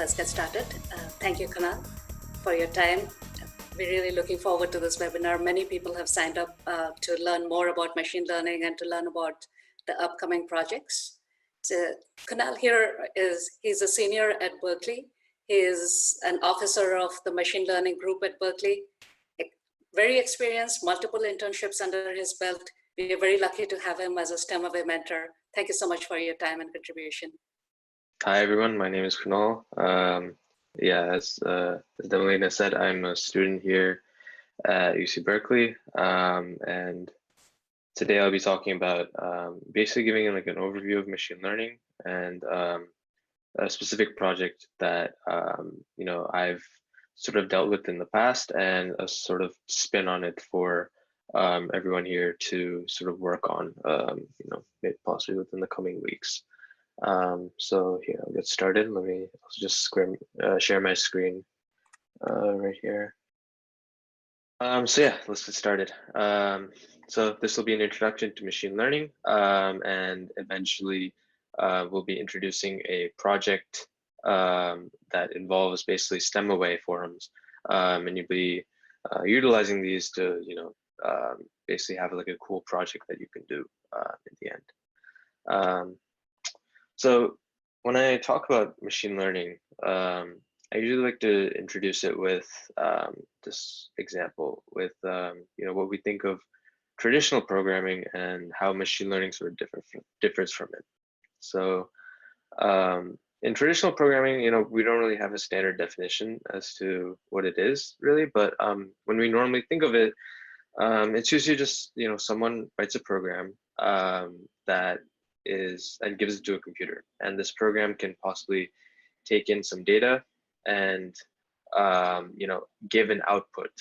let's get started. Thank you, Kunal, for your time. We're really looking forward to this webinar. Many people have signed up to learn more about machine learning and to learn about the upcoming projects. So Kunal here he's a senior at Berkeley. He is an officer of the machine learning group at Berkeley. Very experienced, multiple internships under his belt. We are very lucky to have him as a STEM away mentor. Thank you so much for your time and contribution. Hi, everyone. My name is Kunal. As Demelina said, I'm a student here at UC Berkeley. And today I'll be talking about basically giving like an overview of machine learning and a specific project that, I've sort of dealt with in the past and a sort of spin on it for everyone here to sort of work on, maybe possibly within the coming weeks. So here, I'll get started. I'll just share my screen right here. So yeah, let's get started. So this will be an introduction to machine learning, and eventually we'll be introducing a project that involves basically STEM away forums, and you'll be utilizing these to, basically have like a cool project that you can do in the end. So when I talk about machine learning, I usually like to introduce it with this example with, what we think of traditional programming and how machine learning sort of differs from it. So in traditional programming, we don't really have a standard definition as to what it is really, but when we normally think of it, it's usually just, someone writes a program that gives it to a computer, and this program can possibly take in some data and give an output,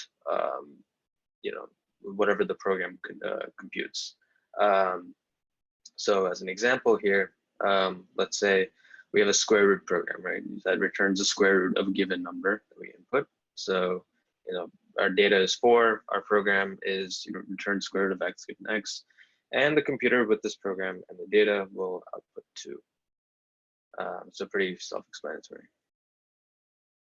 whatever the program computes. So as an example here, let's say we have a square root program, right, that returns the square root of a given number that we input. So our data is 4, our program is return square root of x given x, and the computer with this program and the data will output 2. So pretty self-explanatory.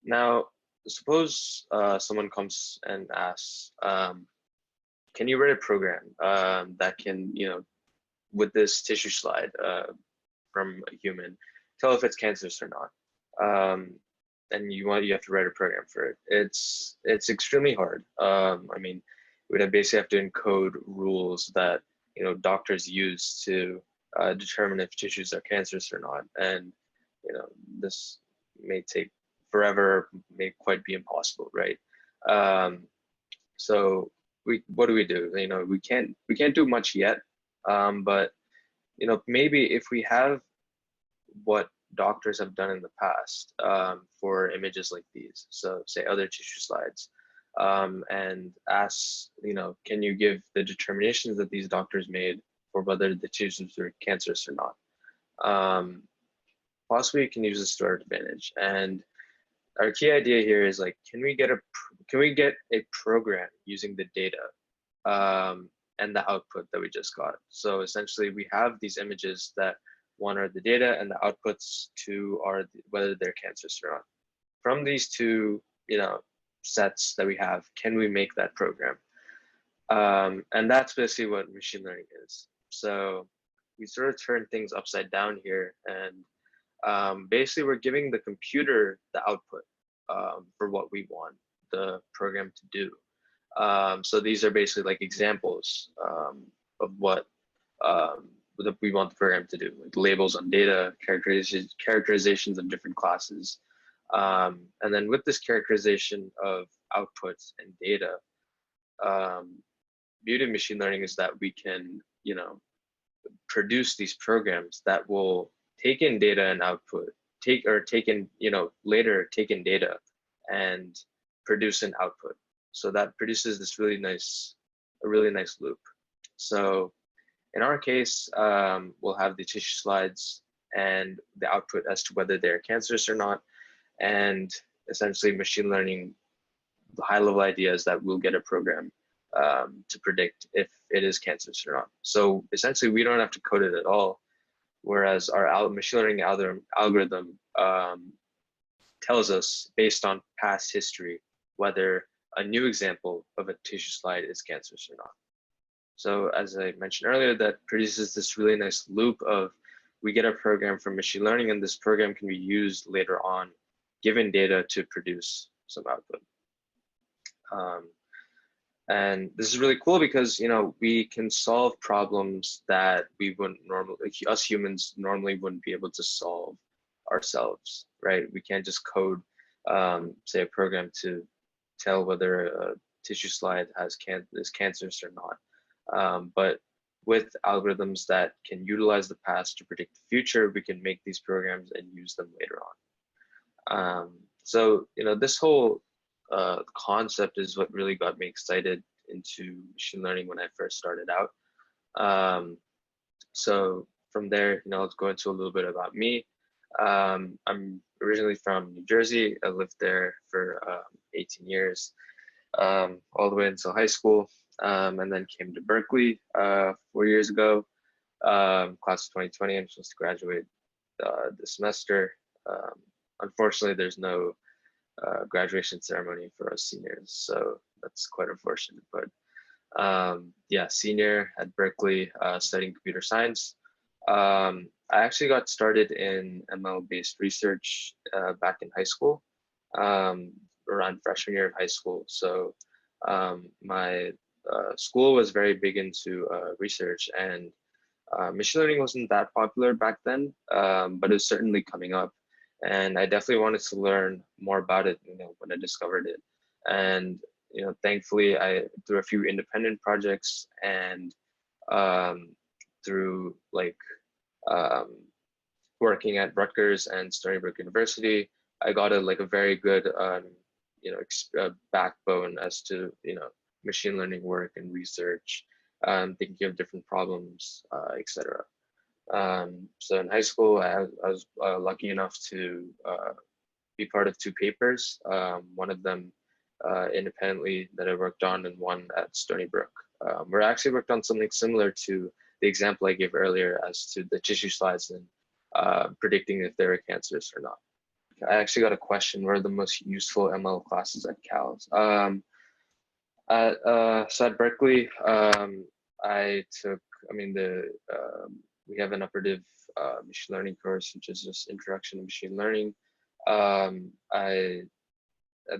Now, suppose someone comes and asks, can you write a program that can, with this tissue slide from a human, tell if it's cancerous or not? And you have to write a program for it. It's extremely hard. We would basically have to encode rules that doctors use to determine if tissues are cancerous or not, and this may take forever, may quite be impossible, right? So what do? We can't do much yet, but maybe if we have what doctors have done in the past for images like these, so say other tissue slides, and ask, can you give the determinations that these doctors made for whether the tissues are cancerous or not? Possibly you can use this to our advantage. And our key idea here is like, can we get a program using the data and the output that we just got? So essentially, we have these images that one are the data and the outputs, 2 are whether they're cancerous or not. From these two, sets that we have, can we make that program? And that's basically what machine learning is. So we sort of turn things upside down here, and basically we're giving the computer the output for what we want the program to do. So these are basically like examples of what we want the program to do, like labels on data, characterizations of different classes. And then with this characterization of outputs and data, beauty of machine learning is that we can, produce these programs that will take in data and output, later take in data and produce an output. So that produces this a really nice loop. So in our case, we'll have the tissue slides and the output as to whether they're cancerous or not. And essentially machine learning, the high level idea is that we'll get a program to predict if it is cancerous or not. So essentially we don't have to code it at all. Whereas our machine learning algorithm tells us based on past history whether a new example of a tissue slide is cancerous or not. So as I mentioned earlier, that produces this really nice loop of we get a program from machine learning, and this program can be used later on, given data, to produce some output. And this is really cool because, you know, we can solve problems that we wouldn't normally, like us humans normally wouldn't be able to solve ourselves, right? We can't just code, say, a program to tell whether a tissue slide is cancerous or not. But with algorithms that can utilize the past to predict the future, we can make these programs and use them later on. So, you know, this whole concept is what really got me excited into machine learning when I first started out. So from there, you know, let's go into a little bit about me. I'm originally from New Jersey. I lived there for 18 years, all the way until high school, and then came to Berkeley 4 years ago, class of 2020. I'm supposed to graduate this semester. Unfortunately, there's no graduation ceremony for us seniors, so that's quite unfortunate. But yeah, senior at Berkeley, studying computer science. I actually got started in ML-based research back in high school, around freshman year of high school. So my school was very big into research, and machine learning wasn't that popular back then, but it was certainly coming up. And I definitely wanted to learn more about it, you know, when I discovered it. And, you know, thankfully, through a few independent projects and through like working at Rutgers and Stony Brook University, I got a very good, you know, backbone as to, you know, machine learning work and research, thinking of different problems, etc. So in high school, I was lucky enough to be part of two papers, one of them independently that I worked on, and one at Stony Brook, where I actually worked on something similar to the example I gave earlier as to the tissue slides and predicting if they're cancerous or not. I actually got a question: what are the most useful ML classes at Cal? So at Berkeley, I took, we have an operative machine learning course, which is just introduction to machine learning. I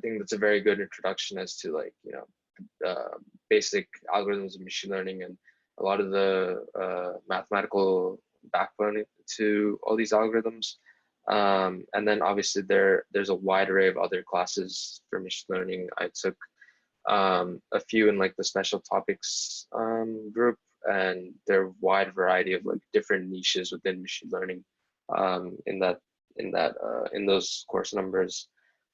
think that's a very good introduction as to, like, you know, basic algorithms of machine learning and a lot of the mathematical backbone to all these algorithms. And then obviously there's a wide array of other classes for machine learning. I took a few in like the special topics group, and there are a wide variety of like different niches within machine learning in those course numbers.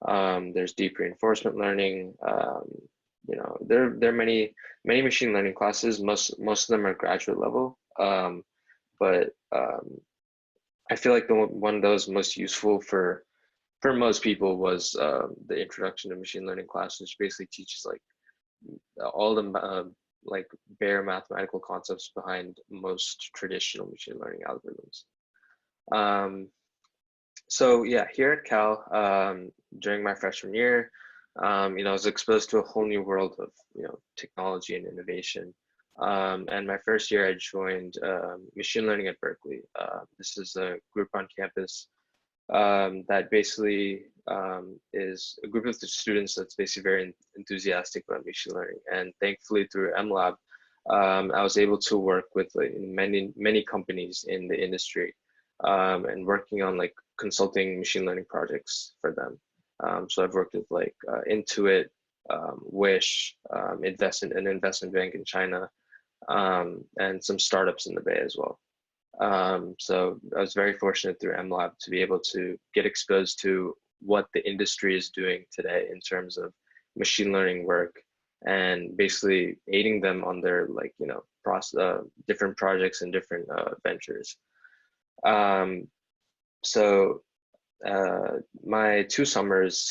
There's deep reinforcement learning. You know, there are many machine learning classes. Most of them are graduate level, but I feel like the one that was most useful for most people was the introduction to machine learning class, which basically teaches like all the like bare mathematical concepts behind most traditional machine learning algorithms. So yeah, here at Cal, during my freshman year, you know, I was exposed to a whole new world of, you know, technology and innovation. And my first year, I joined machine learning at Berkeley. This is a group on campus that basically is a group of the students that's basically very enthusiastic about machine learning. And thankfully, through MLab, I was able to work with like many companies in the industry, and working on like consulting machine learning projects for them. So I've worked with like Intuit, Wish, an investment bank in China, and some startups in the Bay as well. So I was very fortunate through MLab to be able to get exposed to what the industry is doing today in terms of machine learning work, and basically aiding them on their, like, you know, different projects and different ventures. So my two summers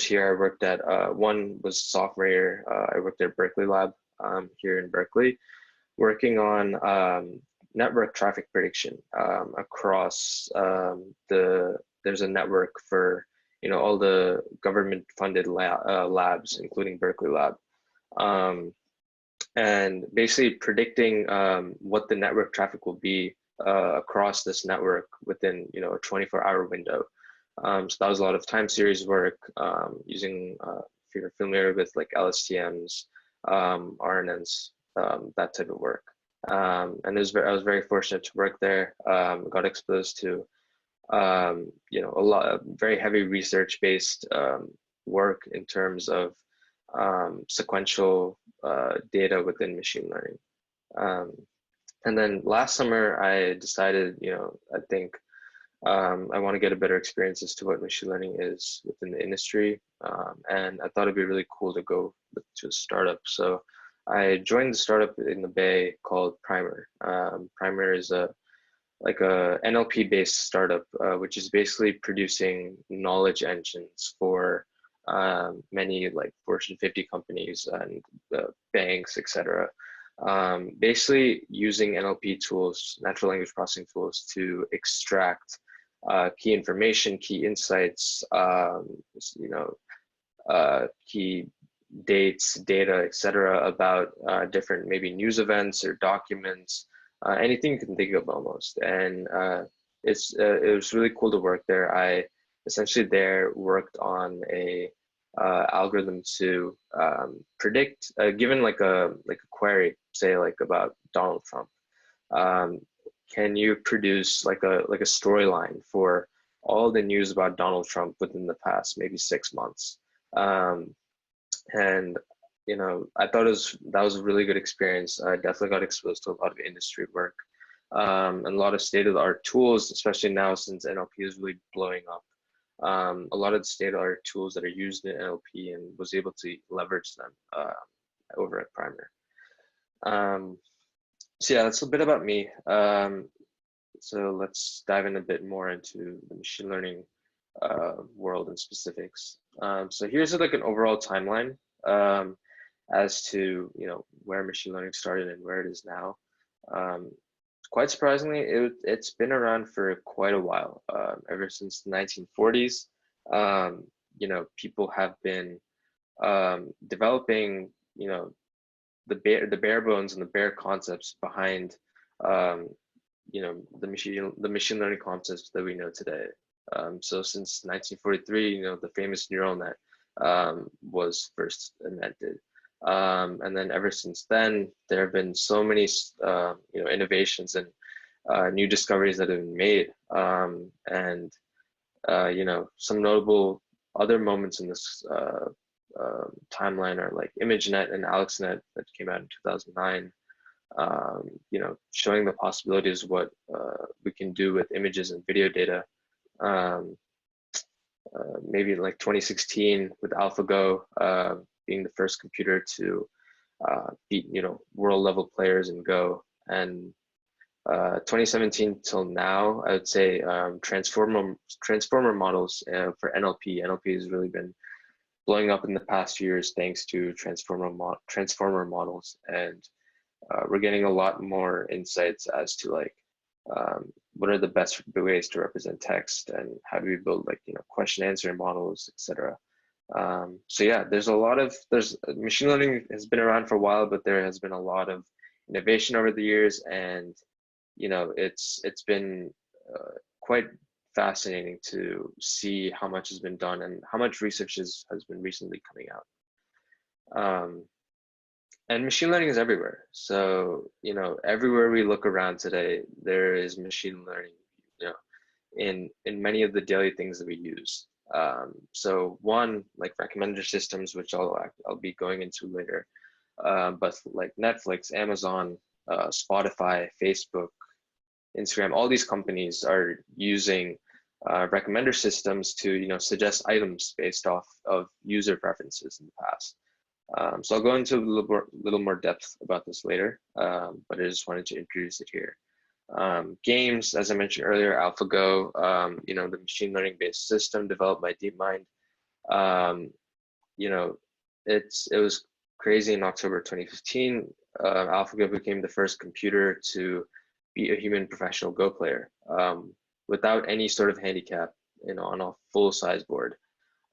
here, I worked at, one was sophomore year, I worked at Berkeley Lab here in Berkeley, working on network traffic prediction across the there's a network for all the government-funded labs, including Berkeley Lab, and basically predicting what the network traffic will be across this network within a 24-hour window. So that was a lot of time series work using, if you're familiar with like LSTMs, RNNs, that type of work. And I was very fortunate to work there. Got exposed to a lot of very heavy research-based work in terms of sequential data within machine learning. And then last summer, I decided, I think I want to get a better experience as to what machine learning is within the industry. And I thought it'd be really cool to go to a startup. So I joined the startup in the Bay called Primer. Primer is like a NLP-based startup, which is basically producing knowledge engines for many like Fortune 50 companies and banks, etc. Basically using NLP tools, natural language processing tools, to extract key information, key insights, key dates, data, etc. about different maybe news events or documents, anything you can think of almost. And it was really cool to work there. I essentially there worked on a algorithm to predict, given like a query, say like about Donald Trump, can you produce like a storyline for all the news about Donald Trump within the past maybe 6 months? And I thought that was a really good experience. I definitely got exposed to a lot of industry work, and a lot of state-of-the-art tools, especially now since NLP is really blowing up. A lot of the state-of-the-art tools that are used in NLP, and was able to leverage them over at Primer. So yeah, that's a bit about me. So let's dive in a bit more into the machine learning world and specifics. So here's like an overall timeline as to where machine learning started and where it is now. Quite surprisingly, it's been around for quite a while, ever since the 1940s. People have been developing, the bare bones and the bare concepts behind, the machine learning concepts that we know today. So since 1943, the famous neural net was first invented. And then ever since then, there have been so many, innovations and new discoveries that have been made. And some notable other moments in this timeline are like ImageNet and AlexNet that came out in 2009. Showing the possibilities of what we can do with images and video data. Maybe like 2016 with AlphaGo being the first computer to beat world level players in Go, and 2017 till now, I would say transformer models for NLP. NLP has really been blowing up in the past years thanks to transformer models, and we're getting a lot more insights as to like what are the best ways to represent text, and how do we build like question answering models, etc. So yeah, there's machine learning has been around for a while, but there has been a lot of innovation over the years, and it's been quite fascinating to see how much has been done and how much research has been recently coming out. And machine learning is everywhere. So, everywhere we look around today, there is machine learning, in many of the daily things that we use. So one, like recommender systems, which I'll be going into later, but like Netflix, Amazon, Spotify, Facebook, Instagram, all these companies are using recommender systems to, suggest items based off of user preferences in the past. So I'll go into a little more depth about this later, but I just wanted to introduce it here. Games, as I mentioned earlier, AlphaGo, the machine learning based system developed by DeepMind. It was crazy in October 2015. AlphaGo became the first computer to be a human professional Go player without any sort of handicap. on a full size board.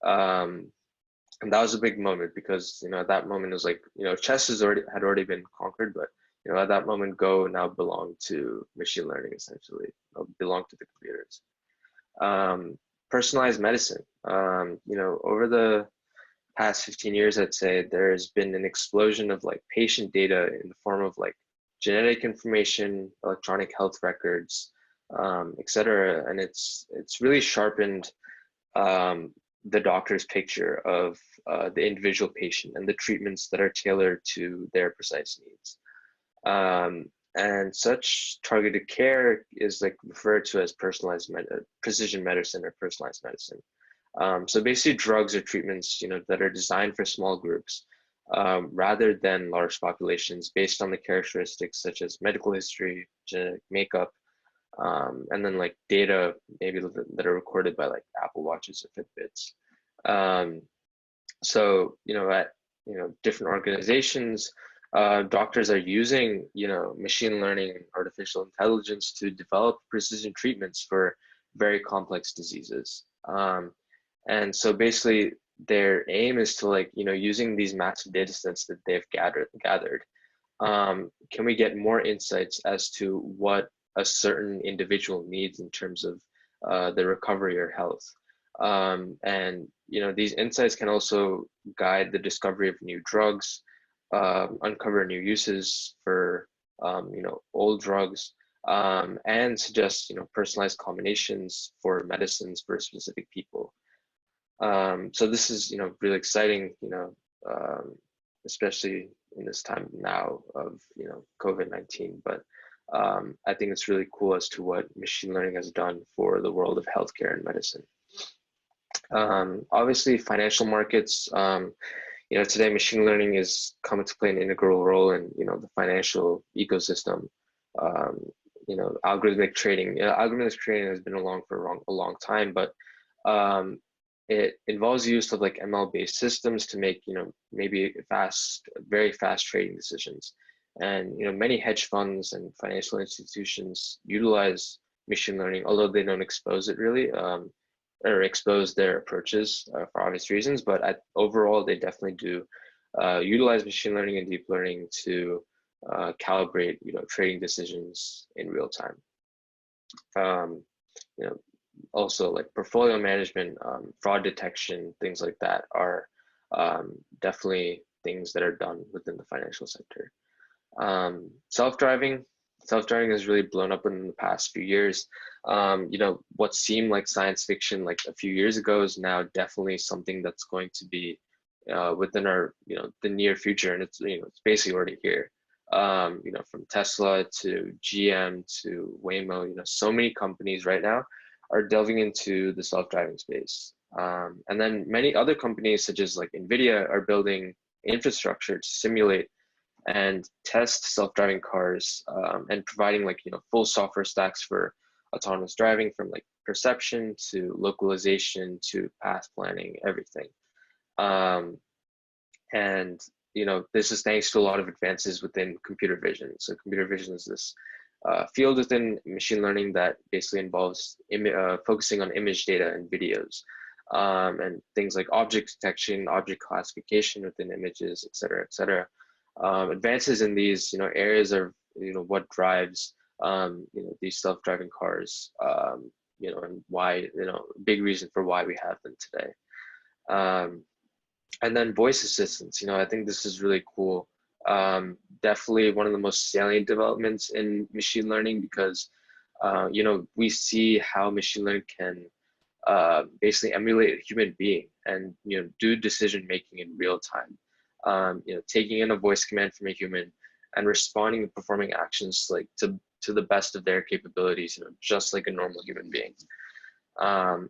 And that was a big moment because, at that moment it was like, chess had already been conquered, but, at that moment, Go now belonged to machine learning, essentially, belonged to the computers. Personalized medicine, over the past 15 years, I'd say there's been an explosion of like patient data in the form of like genetic information, electronic health records, et cetera. And it's really sharpened the doctor's picture of the individual patient and the treatments that are tailored to their precise needs. And such targeted care is like referred to as precision medicine or personalized medicine. So basically drugs or treatments, that are designed for small groups rather than large populations based on the characteristics such as medical history, genetic makeup, and then like data maybe that are recorded by like Apple Watches or Fitbits. So, at, different organizations, doctors are using, machine learning, artificial intelligence to develop precision treatments for very complex diseases. And so basically their aim is to like, using these massive data sets that they've gathered, can we get more insights as to what a certain individual needs in terms of the recovery or health. And, these insights can also guide the discovery of new drugs, uncover new uses for, old drugs, and suggest, personalized combinations for medicines for specific people. So this is, really exciting, especially in this time now of, COVID-19, but I think it's really cool as to what machine learning has done for the world of healthcare and medicine. Obviously, financial markets, today machine learning is coming to play an integral role in, the financial ecosystem. Algorithmic trading. Algorithmic trading has been along for a long time, but it involves the use of like ML-based systems to make, maybe very fast trading decisions. And, many hedge funds and financial institutions utilize machine learning, although they don't expose it really, or expose their approaches for obvious reasons. But overall, they definitely do utilize machine learning and deep learning to calibrate, trading decisions in real time. Also like portfolio management, fraud detection, things like that are definitely things that are done within the financial sector. Self-driving has really blown up in the past few years. What seemed like science fiction like a few years ago is now definitely something that's going to be within our, the near future, and it's basically already here. From Tesla to GM to Waymo, so many companies right now are delving into the self-driving space. And then many other companies such as like NVIDIA are building infrastructure to simulate and test self-driving cars, and providing like, full software stacks for autonomous driving, from like perception to localization to path planning, everything. And, this is thanks to a lot of advances within computer vision. So computer vision is this field within machine learning that basically involves focusing on image data and videos, and things like object detection, object classification within images, et cetera, et cetera. Advances in these, areas are, what drives, these self-driving cars, and why, big reason for why we have them today. And then voice assistants, I think this is really cool. Definitely one of the most salient developments in machine learning because, we see how machine learning can basically emulate a human being and, do decision making in real time. Taking in a voice command from a human and responding and performing actions like to the best of their capabilities, just like a normal human being.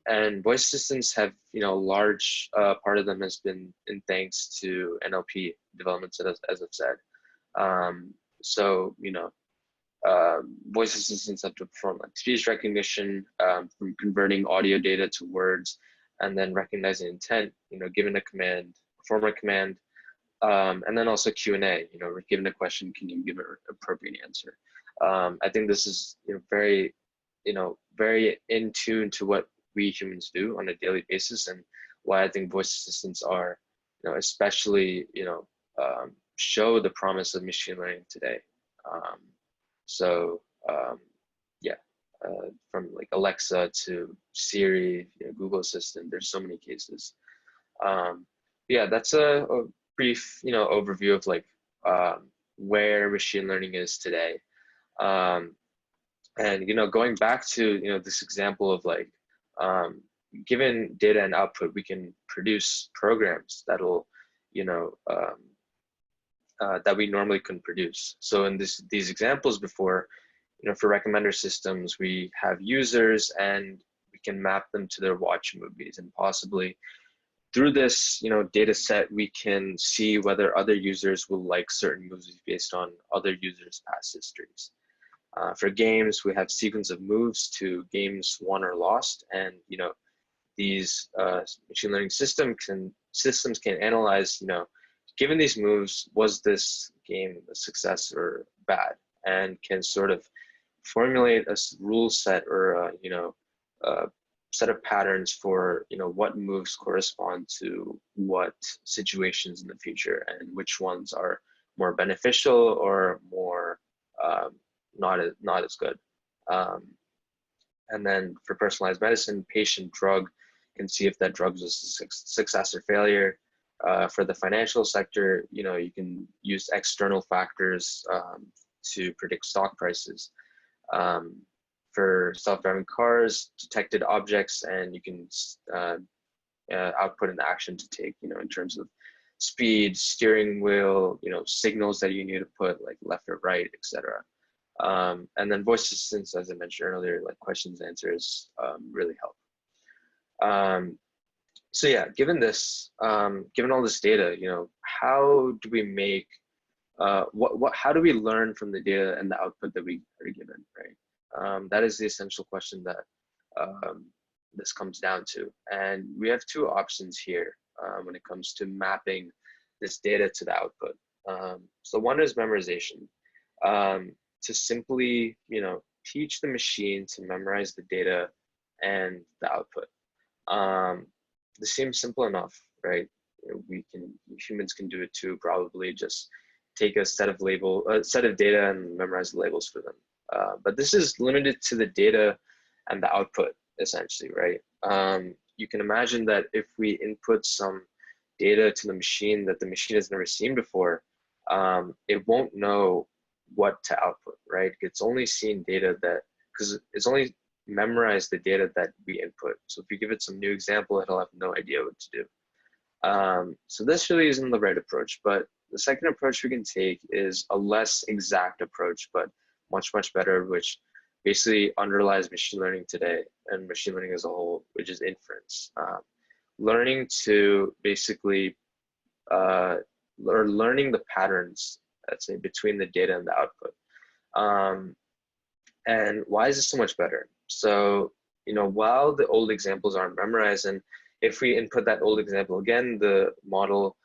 And voice assistants have, a large part of them has been in thanks to NLP developments, as I've said. So, voice assistants have to perform like speech recognition, from converting audio data to words, and then recognizing intent, given a command, perform a command, and then also Q&A, given a question, can you give an appropriate answer? I think this is, very in tune to what we humans do on a daily basis, and why I think voice assistants are, especially, show the promise of machine learning today. Um, so yeah, from like Alexa to Siri, Google Assistant, there's so many cases. Yeah, that's a brief, overview of like where machine learning is today. And going back to this example of like given data and output, we can produce programs that'll that we normally couldn't produce. So in these examples before, for recommender systems, we have users and we can map them to their watch movies, and possibly through this data set, we can see whether other users will like certain movies based on other users' past histories. For games, we have sequence of moves to games won or lost, and these machine learning systems can analyze, given these moves, was this game a success or bad, and can sort of formulate a rule set or a set of patterns for what moves correspond to what situations in the future, and which ones are more beneficial or more not as good. And then for personalized medicine, patient drug can see if that drug was a success or failure. For the financial sector, you can use external factors to predict stock prices. For self-driving cars, detected objects, and you can output an action to take, in terms of speed, steering wheel, signals that you need to put like left or right, etc. And then voice assistants, as I mentioned earlier, like questions and answers really help. So yeah, given all this data, how do we make, how do we learn from the data and the output that we are given, right? That is the essential question that this comes down to. And we have two options here when it comes to mapping this data to the output. So one is memorization. To simply, teach the machine to memorize the data and the output. This seems simple enough, right? Humans can do it too, probably just take a set of data and memorize the labels for them. But this is limited to the data and the output, essentially, right? You can imagine that if we input some data to the machine that the machine has never seen before, it won't know what to output, right? It's only seen data because it's only memorized the data that we input. So if you give it some new example, it'll have no idea what to do. So this really isn't the right approach, but the second approach we can take is a less exact approach, but much, much better, which basically underlies machine learning today and machine learning as a whole, which is inference. Learning to basically, or learning the patterns, let's say, between the data and the output. And why is this so much better? So, while the old examples aren't memorized, and if we input that old example again, the model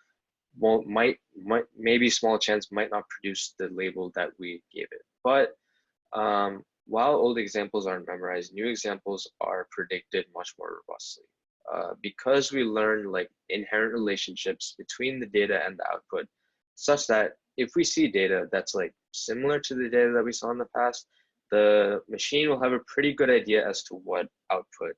maybe small chance might not produce the label that we gave it. But while old examples aren't memorized, new examples are predicted much more robustly. Because we learn like inherent relationships between the data and the output, such that if we see data that's like similar to the data that we saw in the past, the machine will have a pretty good idea as to what output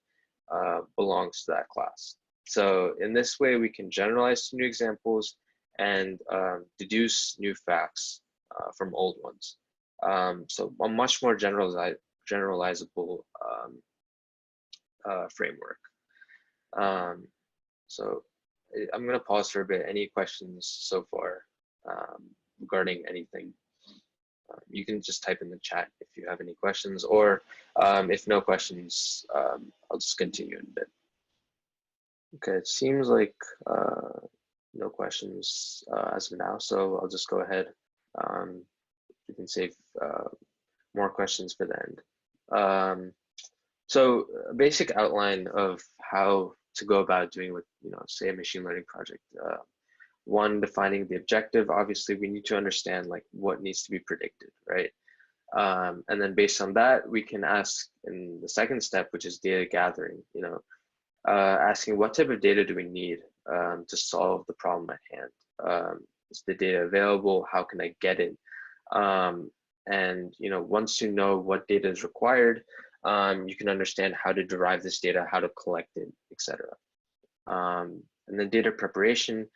belongs to that class. So in this way, we can generalize to new examples and deduce new facts from old ones. So a much more generalizable framework. So I'm going to pause for a bit. Any questions so far regarding anything? You can just type in the chat if you have any questions, or if no questions, I'll just continue in a bit. Okay, it seems like no questions as of now, so I'll just go ahead. You can save more questions for the end. So a basic outline of how to go about doing with, say a machine learning project. One, defining the objective. Obviously, we need to understand like what needs to be predicted, right? And then based on that, we can ask in the second step, which is data gathering, asking what type of data do we need to solve the problem at hand? Is the data available? How can I get it? And once you know what data is required, you can understand how to derive this data, how to collect it, etc. And then data preparation,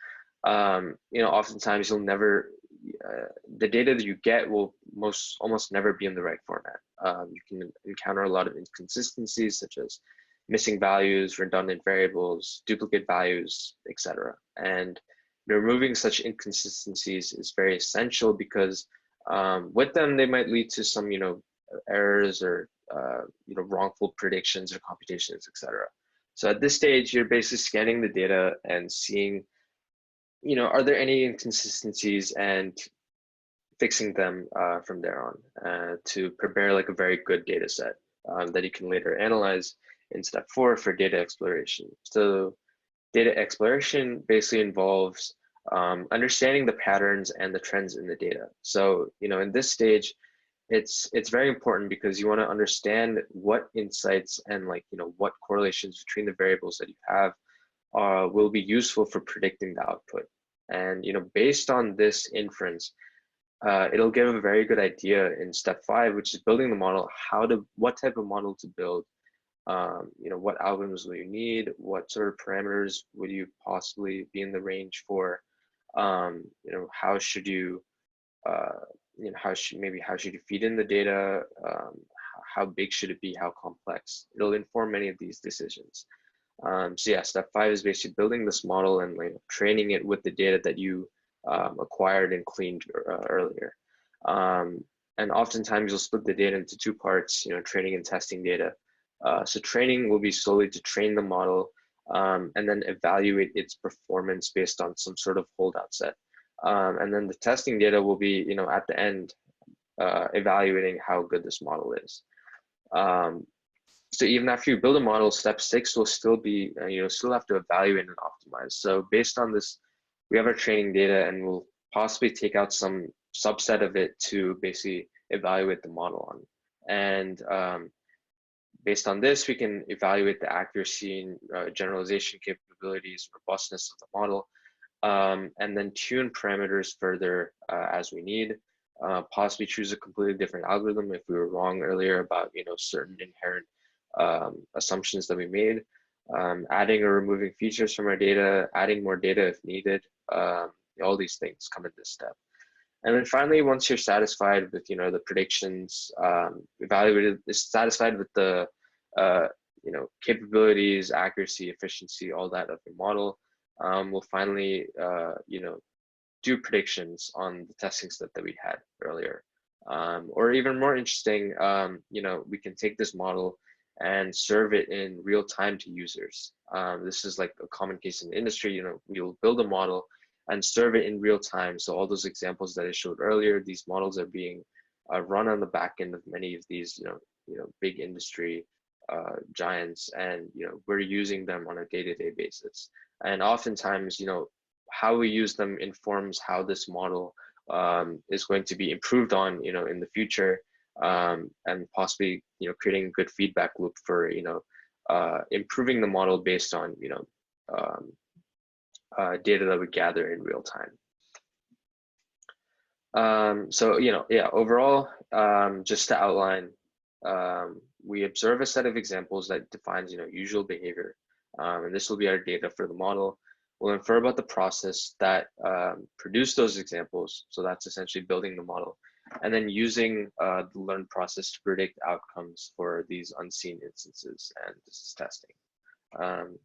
oftentimes you'll never, the data that you get will almost never be in the right format. You can encounter a lot of inconsistencies such as missing values, redundant variables, duplicate values, etc. And removing such inconsistencies is very essential because with them, they might lead to some, errors or, wrongful predictions or computations, etc. So at this stage, you're basically scanning the data and seeing, are there any inconsistencies and fixing them from there on to prepare like a very good data set that you can later analyze in step 4 for data exploration. So data exploration basically involves understanding the patterns and the trends in the data. So, in this stage, it's very important because you want to understand what insights and what correlations between the variables that you have will be useful for predicting the output. And based on this inference, it'll give a very good idea in step 5, which is building the model, what type of model to build, what algorithms will you need, what sort of parameters would you possibly be in the range for, how should you how should you feed in the data, how big should it be, how complex. It'll inform many of these decisions. So yeah, step 5 is basically building this model and training it with the data that you acquired and cleaned earlier. And oftentimes you'll split the data into 2 parts, training and testing data. So training will be solely to train the model and then evaluate its performance based on some sort of holdout set. And then the testing data will be, at the end, evaluating how good this model is. So even after you build a model, step 6 will still be, still have to evaluate and optimize. So based on this, we have our training data and we'll possibly take out some subset of it to basically evaluate the model on. And based on this, we can evaluate the accuracy and generalization capabilities, robustness of the model, and then tune parameters further as we need. Possibly choose a completely different algorithm if we were wrong earlier about certain inherent assumptions that we made. Adding or removing features from our data, adding more data if needed. All these things come in this step. And then finally, once you're satisfied with the predictions, satisfied with the capabilities, accuracy, efficiency, all that of your model, we'll finally do predictions on the testing step that we had earlier. Or even more interesting, we can take this model and serve it in real time to users. This is like a common case in the industry. We'll build a model and serve it in real time. So all those examples that I showed earlier, these models are being run on the back end of many of these, big industry giants, and we're using them on a day-to-day basis. And oftentimes, how we use them informs how this model is going to be improved on, in the future, and possibly, creating a good feedback loop for, improving the model based on, data that we gather in real time. So, overall, just to outline, we observe a set of examples that defines, usual behavior, and this will be our data for the model. We'll infer about the process that produced those examples. So that's essentially building the model, and then using the learned process to predict outcomes for these unseen instances, and this is testing.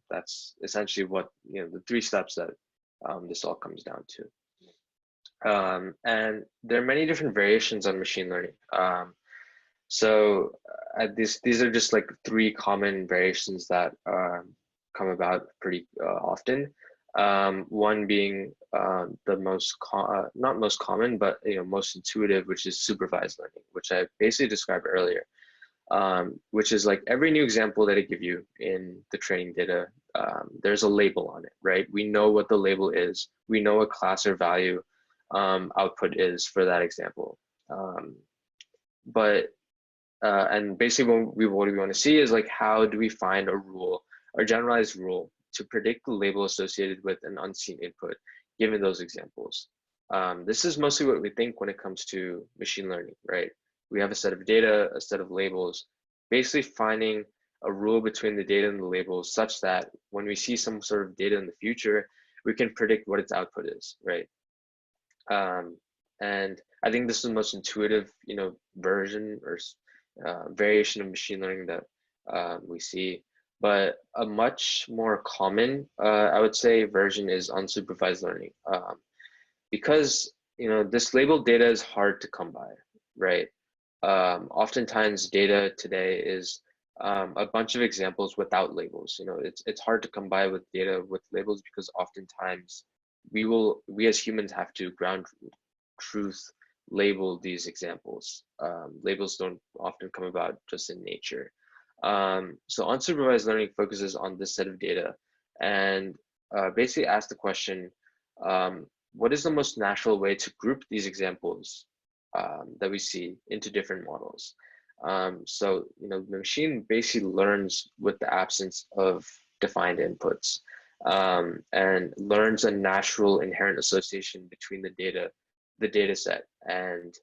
That's essentially what, the 3 steps that this all comes down to. And there are many different variations on machine learning. So these are just like 3 common variations that come about pretty often. One being the most, not most common, but most intuitive, which is supervised learning, which I basically described earlier. Which is like every new example that I give you in the training data, there's a label on it, right? We know what the label is. We know what class or value output is for that example. but and basically what we want to see is like, how do we find a rule or generalized rule to predict the label associated with an unseen input, given those examples. This is mostly what we think when it comes to machine learning, right? We have a set of data, a set of labels, basically finding a rule between the data and the labels such that when we see some sort of data in the future, we can predict what its output is, right? And I think this is the most intuitive, version or variation of machine learning that we see. But a much more common, I would say, version is unsupervised learning, because this labeled data is hard to come by, right? Oftentimes, data today is a bunch of examples without labels. It's hard to come by with data with labels because oftentimes we as humans have to ground truth label these examples. Labels don't often come about just in nature. So unsupervised learning focuses on this set of data and basically asks the question, what is the most natural way to group these examples that we see into different models? So the machine basically learns with the absence of defined inputs, and learns a natural inherent association between the data set, and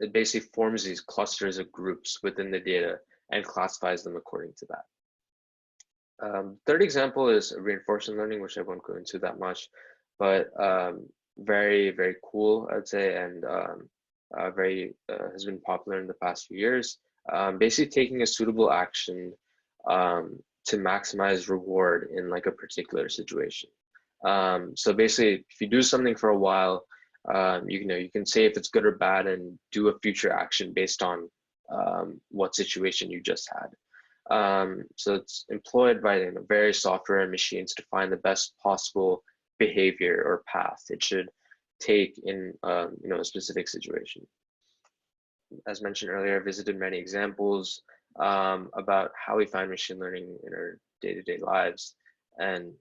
it basically forms these clusters of groups within the data and classifies them according to that. Third example is reinforcement learning, which I won't go into that much, but very, very cool, I'd say, and has been popular in the past few years. Basically taking a suitable action to maximize reward in like a particular situation. So basically, if you do something for a while, you can say if it's good or bad and do a future action based on what situation you just had. So it's employed by various software and machines to find the best possible behavior or path it should take in a specific situation. As mentioned earlier, I visited many examples about how we find machine learning in our day-to-day lives. And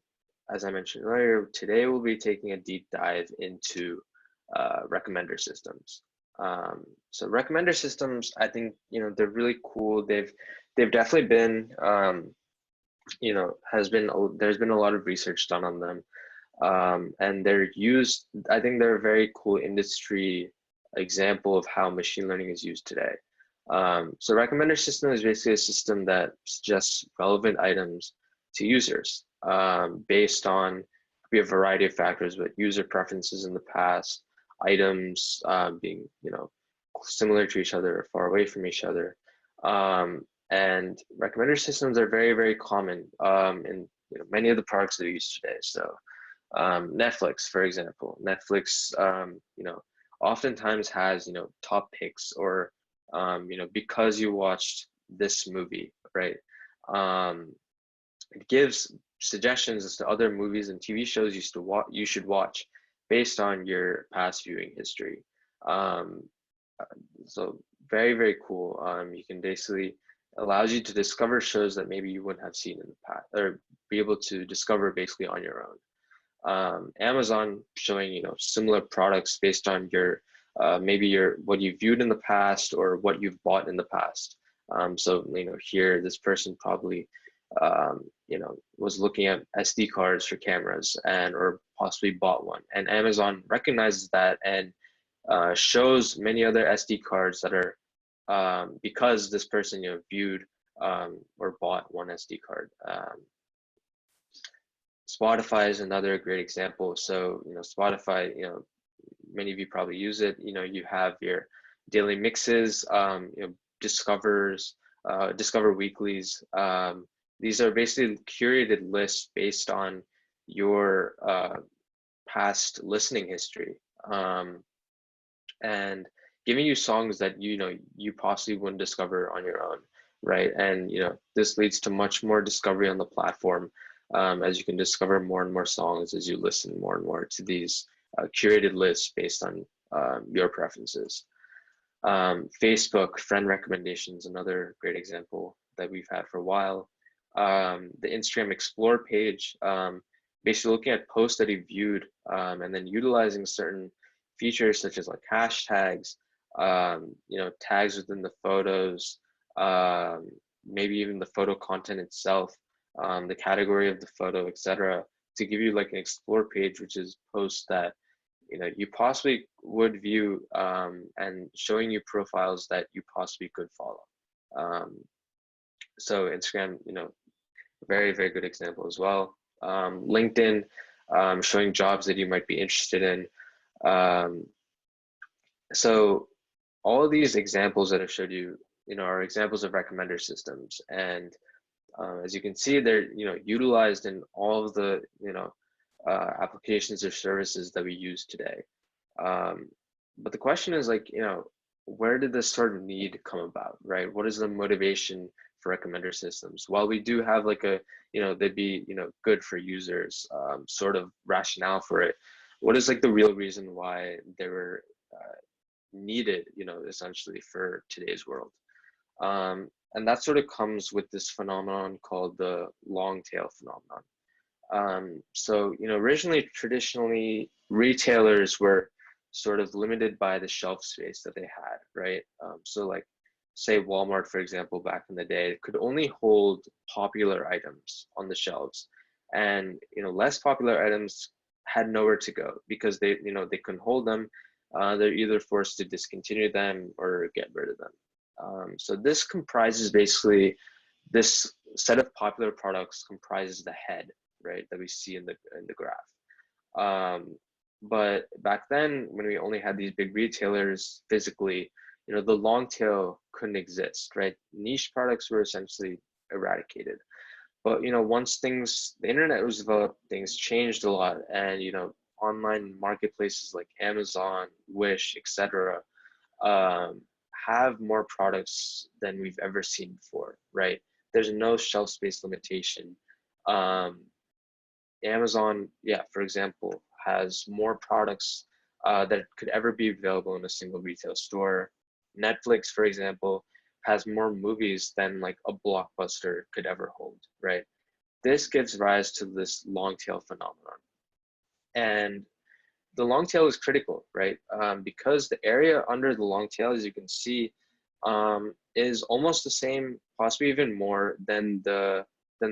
as I mentioned earlier, today we'll be taking a deep dive into recommender systems. So recommender systems, I think they're really cool. They've definitely been there's been a lot of research done on them, and they're used. I think they're a very cool industry example of how machine learning is used today. So recommender system is basically a system that suggests relevant items to users based on a variety of factors, but user preferences in the past, items being similar to each other or far away from each other. And recommender systems are very, very common in many of the products that we use today. So Netflix, for example, Netflix oftentimes has top picks, or because you watched this movie, right? It gives suggestions as to other movies and TV shows you should watch based on your past viewing history. So very, very cool. You can basically allows you to discover shows that maybe you wouldn't have seen in the past, or be able to discover basically on your own. Amazon showing similar products based on your what you viewed in the past or what you've bought in the past. So here this person probably was looking at SD cards for cameras or possibly bought one, and Amazon recognizes that and shows many other SD cards that are because this person viewed or bought one SD card. Spotify is another great example. So Spotify, many of you probably use it. You have your daily mixes, discover weeklies. These are basically curated lists based on your past listening history, and giving you songs that you possibly wouldn't discover on your own, right? And this leads to much more discovery on the platform, as you can discover more and more songs as you listen more and more to these curated lists based on your preferences. Facebook friend recommendations, another great example that we've had for a while. The Instagram Explore page, basically looking at posts that you viewed and then utilizing certain features such as like hashtags, tags within the photos, maybe even the photo content itself, the category of the photo, etc., to give you like an explore page, which is posts that you possibly would view, and showing you profiles that you possibly could follow. So Instagram, very, very good example as well. LinkedIn, showing jobs that you might be interested in. So all of these examples that I showed you, are examples of recommender systems. And as you can see, they're, utilized in all of the, applications or services that we use today. But the question is like, where did this sort of need come about, right? What is the motivation for recommender systems? While we do have like a, they'd be, good for users, sort of rationale for it. What is like the real reason why they were needed, essentially for today's world? And that sort of comes with this phenomenon called the long tail phenomenon. So, originally, traditionally, retailers were sort of limited by the shelf space that they had, right? So like, say Walmart, for example, back in the day, could only hold popular items on the shelves. And, less popular items had nowhere to go because they couldn't hold them. They're either forced to discontinue them or get rid of them. So this comprises basically, this set of popular products comprises the head, right, that we see in the graph. But back then, when we only had these big retailers physically, the long tail couldn't exist, right? Niche products were essentially eradicated. But once the internet was developed, things changed a lot, and online marketplaces like Amazon, Wish, etc., have more products than we've ever seen before, right? There's no shelf space limitation. Amazon, for example, has more products that could ever be available in a single retail store. Netflix, for example, has more movies than like a Blockbuster could ever hold, right? This gives rise to this long tail phenomenon. And the long tail is critical, right? Because the area under the long tail, as you can see, is almost the same, possibly even more than the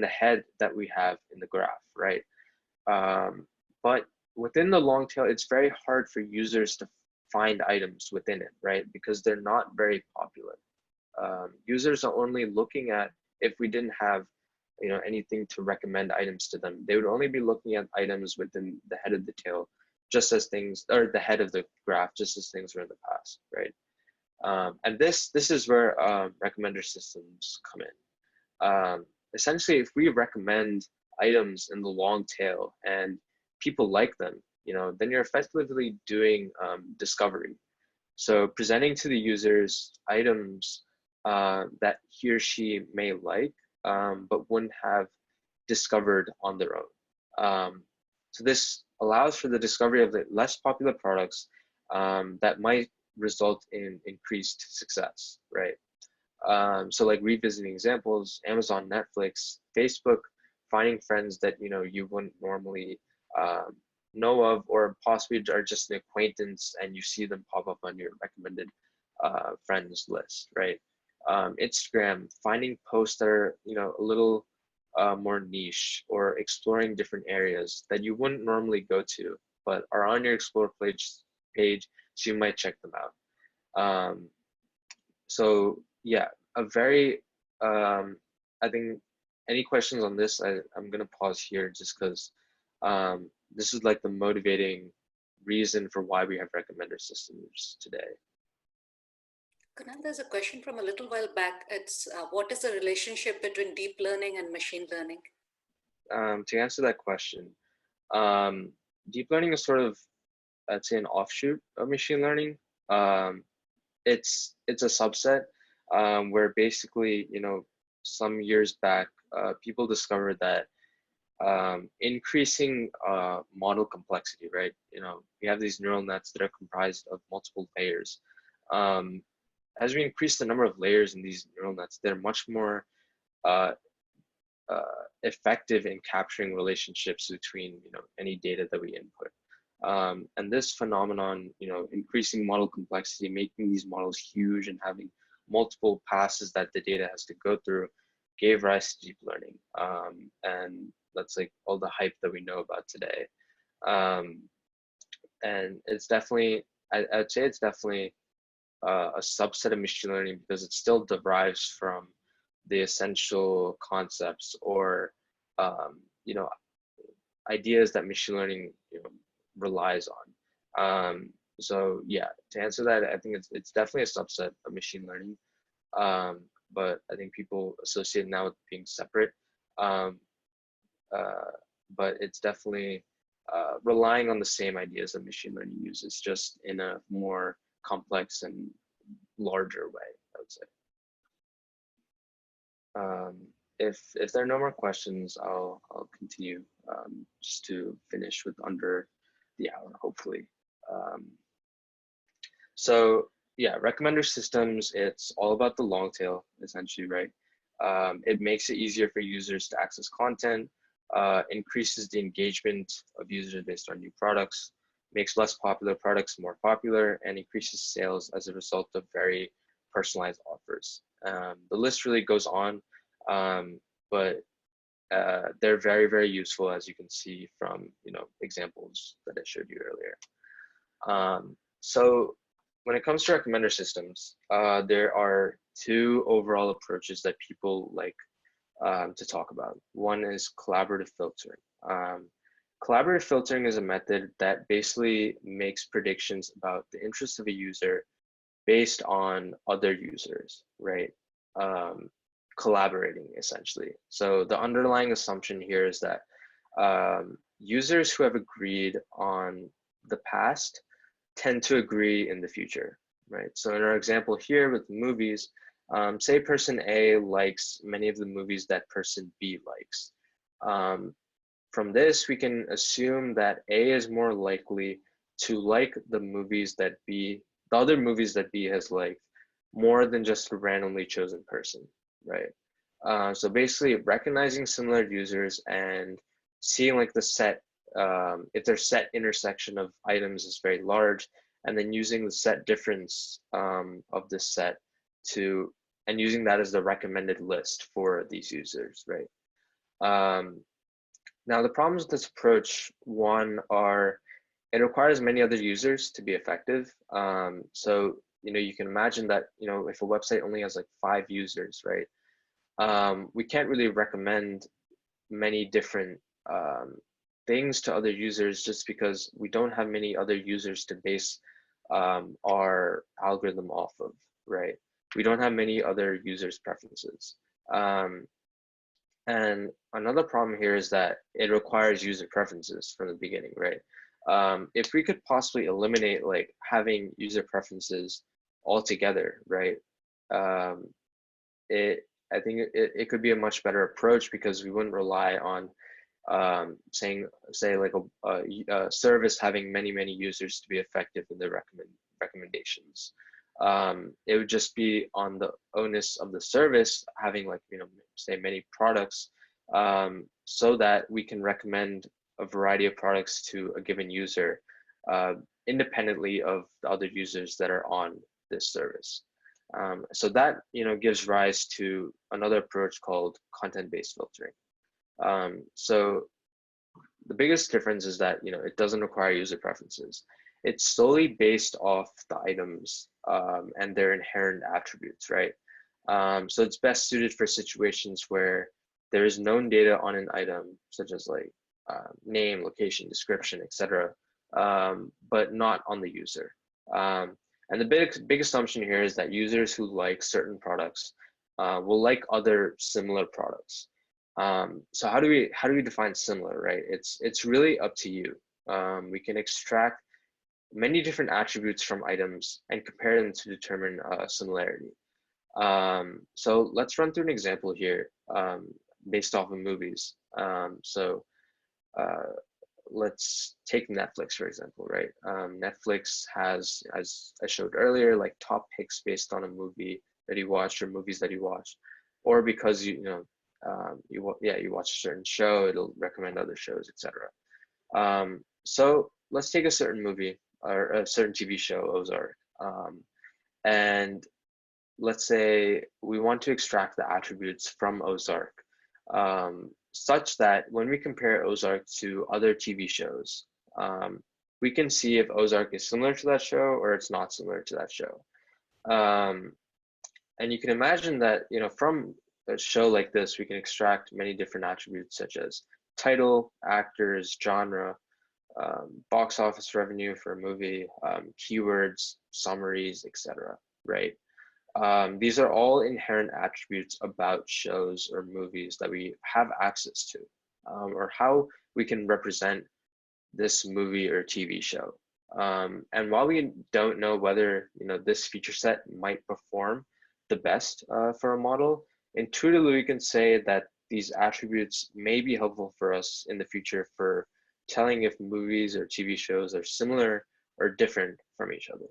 head that we have in the graph, right? But within the long tail, it's very hard for users to find items within it, right? Because they're not very popular. Users are only looking at, if we didn't have anything to recommend items to them, they would only be looking at items within the head of the tail, just as things, or the head of the graph, just as things were in the past, right? And this is where recommender systems come in. Essentially, if we recommend items in the long tail and people like them, then you're effectively doing discovery. So presenting to the users items that he or she may like, but wouldn't have discovered on their own. So this allows for the discovery of the less popular products that might result in increased success, right? So like revisiting examples, Amazon, Netflix, Facebook, finding friends that you wouldn't normally know of, or possibly are just an acquaintance and you see them pop up on your recommended friends list, right? Instagram, finding posts that are a little more niche, or exploring different areas that you wouldn't normally go to but are on your explore page, so you might check them out. So yeah, a very I think any questions on this, I'm gonna pause here just because this is like the motivating reason for why we have recommender systems today. Kunal, there's a question from a little while back. It's what is the relationship between deep learning and machine learning? To answer that question, deep learning is sort of, I'd say, an offshoot of machine learning. It's a subset where basically, some years back, people discovered that increasing model complexity, right? We have these neural nets that are comprised of multiple layers. As we increase the number of layers in these neural nets, they're much more effective in capturing relationships between any data that we input. And this phenomenon, increasing model complexity, making these models huge and having multiple passes that the data has to go through, gave rise to deep learning. And that's like all the hype that we know about today. And it's definitely, I'd say it's definitely a subset of machine learning because it still derives from the essential concepts or ideas that machine learning relies on. So yeah, to answer that, I think it's definitely a subset of machine learning, but I think people associate now with being separate. But it's definitely relying on the same ideas that machine learning uses, just in a more complex and larger way, I would say. If there are no more questions, I'll continue just to finish with under the hour, hopefully. So yeah, recommender systems, it's all about the long tail, essentially, right? It makes it easier for users to access content, increases the engagement of users based on new products, makes less popular products more popular, and increases sales as a result of very personalized offers. The list really goes on, but they're very, very useful, as you can see from examples that I showed you earlier. So when it comes to recommender systems, there are two overall approaches that people like to talk about. One is collaborative filtering. Collaborative filtering is a method that basically makes predictions about the interests of a user based on other users, right? Collaborating, essentially. So the underlying assumption here is that users who have agreed on the past tend to agree in the future, right? So in our example here with movies, say person A likes many of the movies that person B likes. From this, we can assume that A is more likely to like the other movies that B has liked more than just a randomly chosen person, right? So basically recognizing similar users and seeing like the set, if their set intersection of items is very large, and then using the set difference of this set and using that as the recommended list for these users, right? Now the problems with this approach, one, are it requires many other users to be effective. So you can imagine that if a website only has like 5 users, right? We can't really recommend many different things to other users just because we don't have many other users to base our algorithm off of, right? We don't have many other users' preferences. And another problem here is that it requires user preferences from the beginning, right? If we could possibly eliminate like having user preferences altogether, right? I think it could be a much better approach because we wouldn't rely on say like a service having many users to be effective in the recommendations. It would just be on the onus of the service having like say many products, so that we can recommend a variety of products to a given user independently of the other users that are on this service. So that gives rise to another approach called content-based filtering. So the biggest difference is that it doesn't require user preferences. It's solely based off the items and their inherent attributes, right? So it's best suited for situations where there is known data on an item, such as like name, location, description, etc., but not on the user. And the big assumption here is that users who like certain products will like other similar products. So how do we define similar, right? It's really up to you. We can extract many different attributes from items and compare them to determine similarity. So let's run through an example here based off of movies. Let's take Netflix, for example, right? Netflix has, as I showed earlier, like top picks based on a movie that you watched or movies that you watched, or because you watch a certain show, it'll recommend other shows, etc. So let's take a certain movie or a certain TV show, Ozark, and let's say we want to extract the attributes from Ozark, such that when we compare Ozark to other TV shows, we can see if Ozark is similar to that show or it's not similar to that show. And you can imagine that, from a show like this, we can extract many different attributes such as title, actors, genre, box office revenue for a movie, keywords, summaries, etc. Right? These are all inherent attributes about shows or movies that we have access to, or how we can represent this movie or TV show. And while we don't know whether this feature set might perform the best for a model, intuitively we can say that these attributes may be helpful for us in the future for telling if movies or TV shows are similar or different from each other.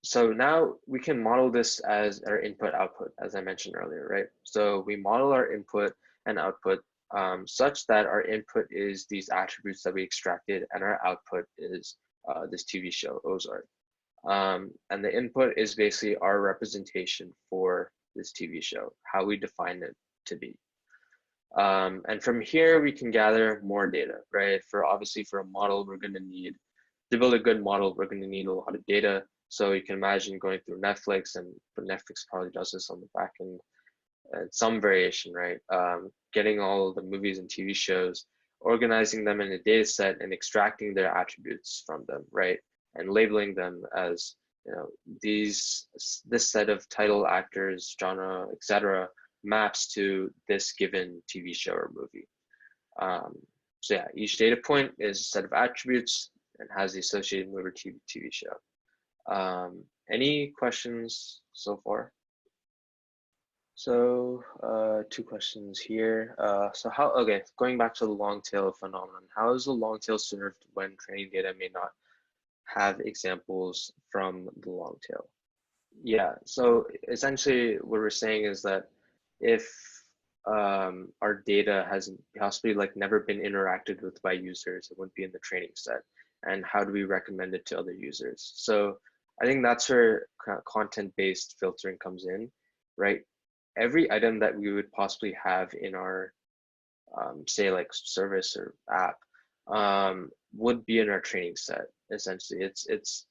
So now we can model this as our input output, as I mentioned earlier, right? So we model our input and output such that our input is these attributes that we extracted and our output is this TV show, Ozark. And the input is basically our representation for this TV show, how we define it to be. And from here, we can gather more data, right? Obviously for a model, we're going to need, to build a good model, we're going to need a lot of data. So you can imagine going through Netflix, but Netflix probably does this on the back end, and some variation, right? Getting all the movies and TV shows, organizing them in a data set and extracting their attributes from them, right? And labeling them as, this set of title, actors, genre, etc. maps to this given TV show or movie. So yeah, each data point is a set of attributes and has the associated movie or TV show. Any questions so far? So 2 questions here. Okay, going back to the long tail phenomenon, how is the long tail served when training data may not have examples from the long tail? Yeah, so essentially what we're saying is that if our data has possibly never been interacted with by users, it wouldn't be in the training set. And how do we recommend it to other users? So I think that's where content-based filtering comes in, right? Every item that we would possibly have in our, say service or app, would be in our training set. Essentially, it's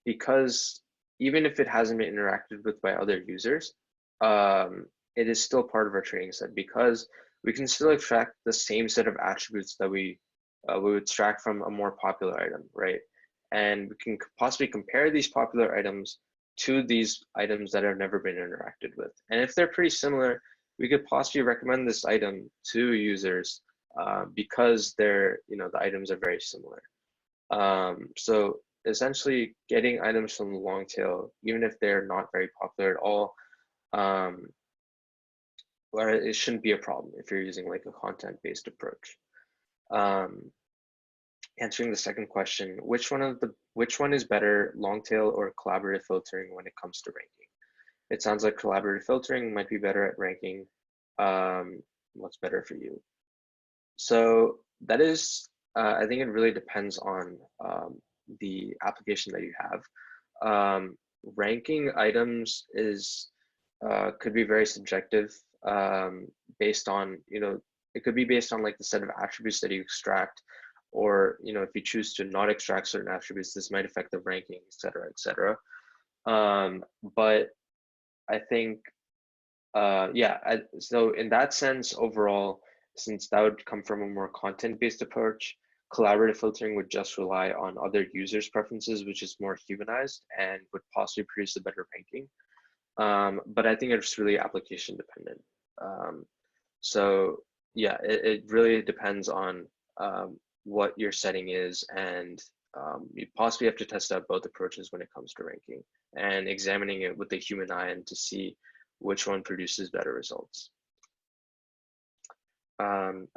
because even if it hasn't been interacted with by other users, it is still part of our training set because we can still extract the same set of attributes that we would extract from a more popular item, right? And we can possibly compare these popular items to these items that have never been interacted with. And if they're pretty similar, we could possibly recommend this item to users because the items are very similar. So essentially getting items from the long tail, even if they're not very popular at all, well, it shouldn't be a problem if you're using a content-based approach. Answering the second question, which one is better, long tail or collaborative filtering when it comes to ranking? It sounds like collaborative filtering might be better at ranking. What's better for you? So that is, I think it really depends on the application that you have. Ranking items could be very subjective, based on, it could be based on the set of attributes that you extract, or if you choose to not extract certain attributes, this might affect the ranking, etc., etc. But I think, so in that sense, overall, since that would come from a more content-based approach, collaborative filtering would just rely on other users' preferences, which is more humanized and would possibly produce a better ranking. But I think it's really application dependent. So yeah, it really depends on what your setting is, and you possibly have to test out both approaches when it comes to ranking and examining it with the human eye and to see which one produces better results.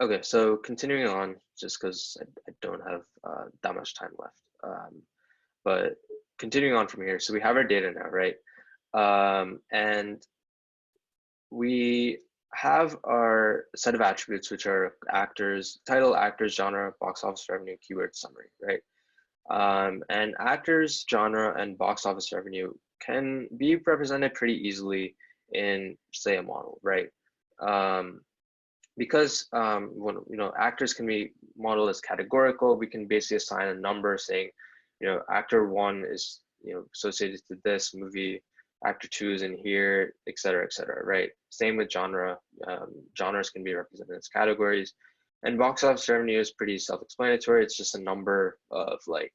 Okay, so continuing on, just because I don't have that much time left, but continuing on from here, so we have our data now, right? And we have our set of attributes, which are actors, title, actors, genre, box office revenue, keyword, summary, right? And actors, genre, and box office revenue can be represented pretty easily in, say, a model, right? Because when, actors can be modeled as categorical, we can basically assign a number saying, actor one is associated to this movie, actor two is in here, et cetera, right? Same with genre. Genres can be represented as categories, and box office revenue is pretty self-explanatory. It's just a number of like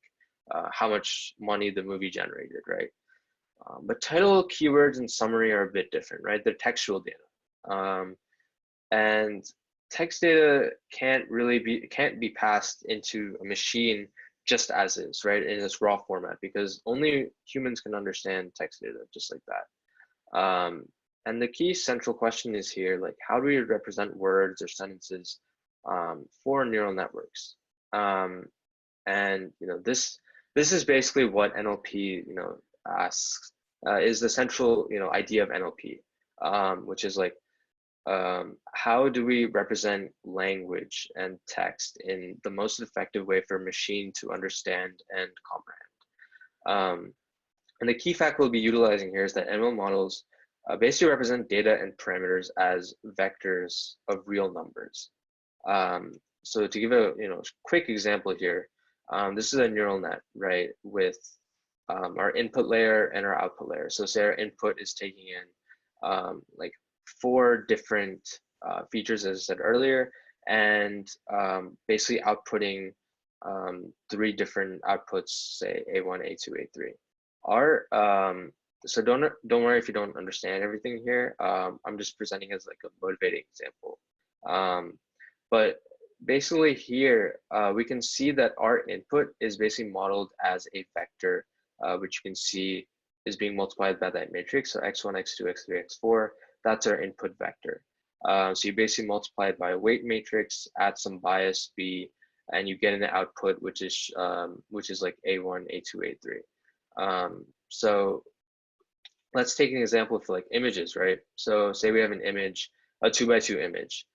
how much money the movie generated, right? But title, keywords, and summary are a bit different, right? They're textual data. And text data can't be passed into a machine just as is, right, in its raw format, because only humans can understand text data just like that. And the key central question is here, like, how do we represent words or sentences for neural networks? And this is basically what NLP asks, is the central idea of NLP, which is like, how do we represent language and text in the most effective way for a machine to understand and comprehend? And the key fact we'll be utilizing here is that ML models basically represent data and parameters as vectors of real numbers. So to give a quick example here, this is a neural net, right, with our input layer and our output layer. So say our input is taking in like 4 different features, as I said earlier, and basically outputting 3 different outputs, say A1, A2, A3. So don't worry if you don't understand everything here. I'm just presenting as like a motivating example. But basically here, we can see that our input is basically modeled as a vector, which you can see is being multiplied by that matrix. So x1, x2, x3, x4, that's our input vector. So you basically multiply it by a weight matrix, add some bias B, and you get an output, which is like A1, A2, A3. So let's take an example for like images, right? So say we have an image, a 2x2 image,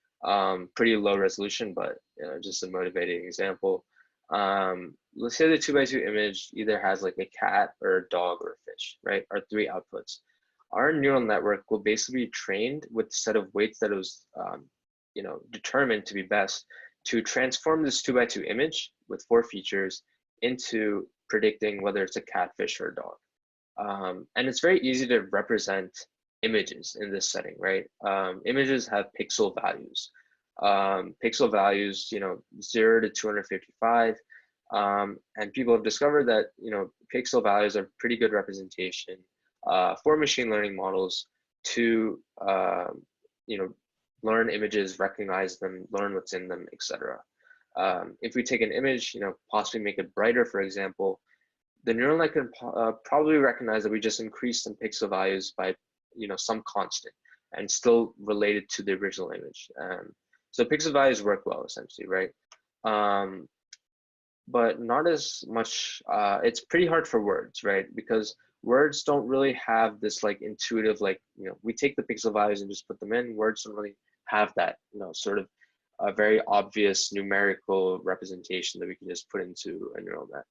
pretty low resolution, but just a motivating example. Let's say the 2x2 image either has like a cat or a dog or a fish, right? Our 3 outputs. Our neural network will basically be trained with a set of weights that it was determined to be best to transform this 2x2 image with 4 features into predicting whether it's a cat, fish, or a dog. And it's very easy to represent images in this setting, right? Images have pixel values. Pixel values, 0 to 255. And people have discovered that, pixel values are pretty good representation for machine learning models to, learn images, recognize them, learn what's in them, etc. If we take an image, possibly make it brighter, for example, the neural net can probably recognize that we just increased some pixel values by, some constant and still related to the original image. So pixel values work well, essentially, right? But not as much, it's pretty hard for words, right? Because words don't really have this like intuitive, like, we take the pixel values and just put them in. Words don't really have that, sort of a very obvious numerical representation that we can just put into a neural net.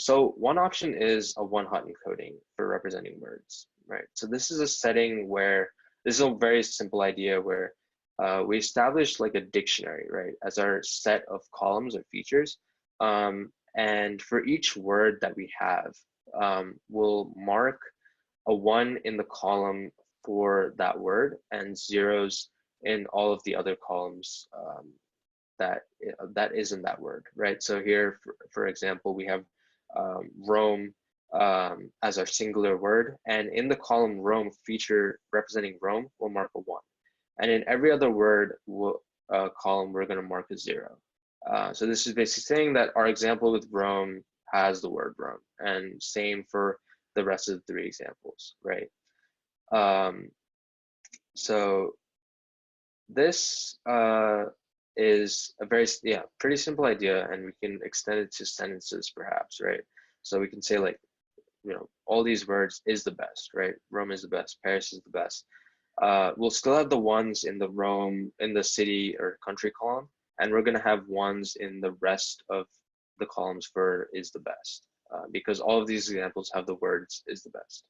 So one option is a one-hot encoding for representing words, right? So this is a setting where, this is a very simple idea where we establish like a dictionary, right, as our set of columns or features. And for each word that we have, we'll mark a 1 in the column for that word and zeros in all of the other columns that is in that word, right? So here, for example, we have Rome as our singular word, and in the column Rome feature representing Rome, we'll mark a 1. And in every other word column, we're going to mark a 0. So this is basically saying that our example with Rome has the word Rome, and same for the rest of the 3 examples, right? So this is a very, pretty simple idea, and we can extend it to sentences perhaps, right? So we can say like, all these words is the best, right? Rome is the best, Paris is the best. we'll still have the ones in the Rome, in the city or country column, and we're going to have ones in the rest of the columns for is the best, because all of these examples have the words is the best.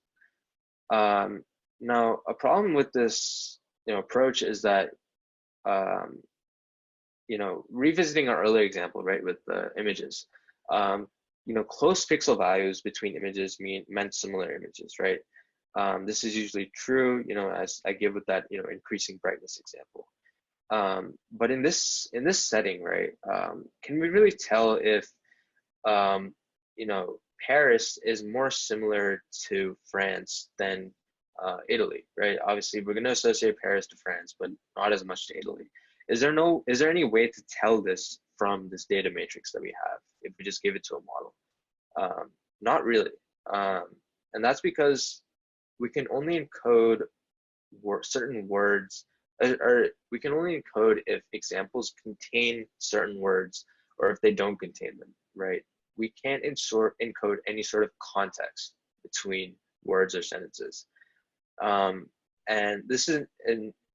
Now, a problem with this approach is that revisiting our earlier example, right, with the images, close pixel values between images meant similar images, right? This is usually true, as I give with that, increasing brightness example. But in this setting, right, can we really tell if, Paris is more similar to France than Italy, right? Obviously, we're going to associate Paris to France, but not as much to Italy. Is there any way to tell this from this data matrix that we have if we just give it to a model? Not really. And that's because we can only encode certain words, or we can only encode if examples contain certain words or if they don't contain them, right? We can't encode any sort of context between words or sentences. And this is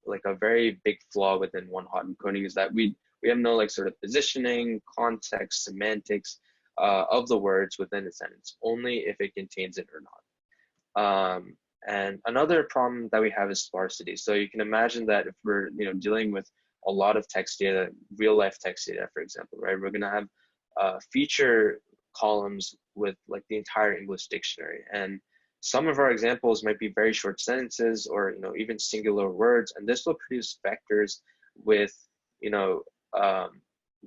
like a very big flaw within one-hot encoding, is that we have no like sort of positioning, context, semantics of the words within a sentence, only if it contains it or not. And another problem that we have is sparsity. So you can imagine that if we're dealing with a lot of text data, real life text data, for example, right? We're gonna have feature columns with like the entire English dictionary, and some of our examples might be very short sentences or even singular words, and this will produce vectors with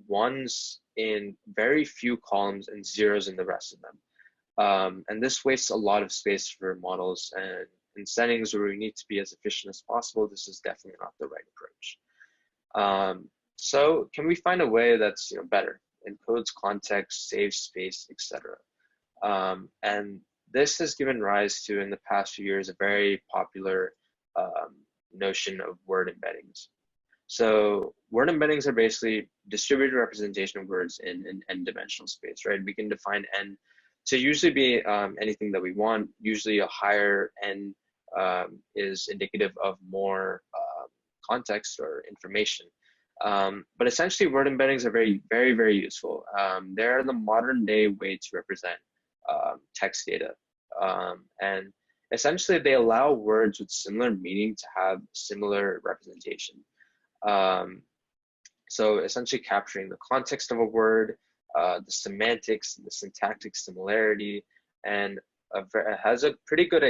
ones in very few columns and zeros in the rest of them. And this wastes a lot of space for models, and in settings where we need to be as efficient as possible, this is definitely not the right approach. So can we find a way that's better, encodes context, saves space, etc.? And this has given rise to, in the past few years, a very popular notion of word embeddings. So word embeddings are basically distributed representation of words in an n-dimensional space, right? We can define n to usually be anything that we want. Usually a higher n is indicative of more context or information. But essentially word embeddings are very, very, very useful. They're the modern day way to represent text data. And essentially they allow words with similar meaning to have similar representation. So essentially capturing the context of a word, the semantics, the syntactic similarity, and has a pretty good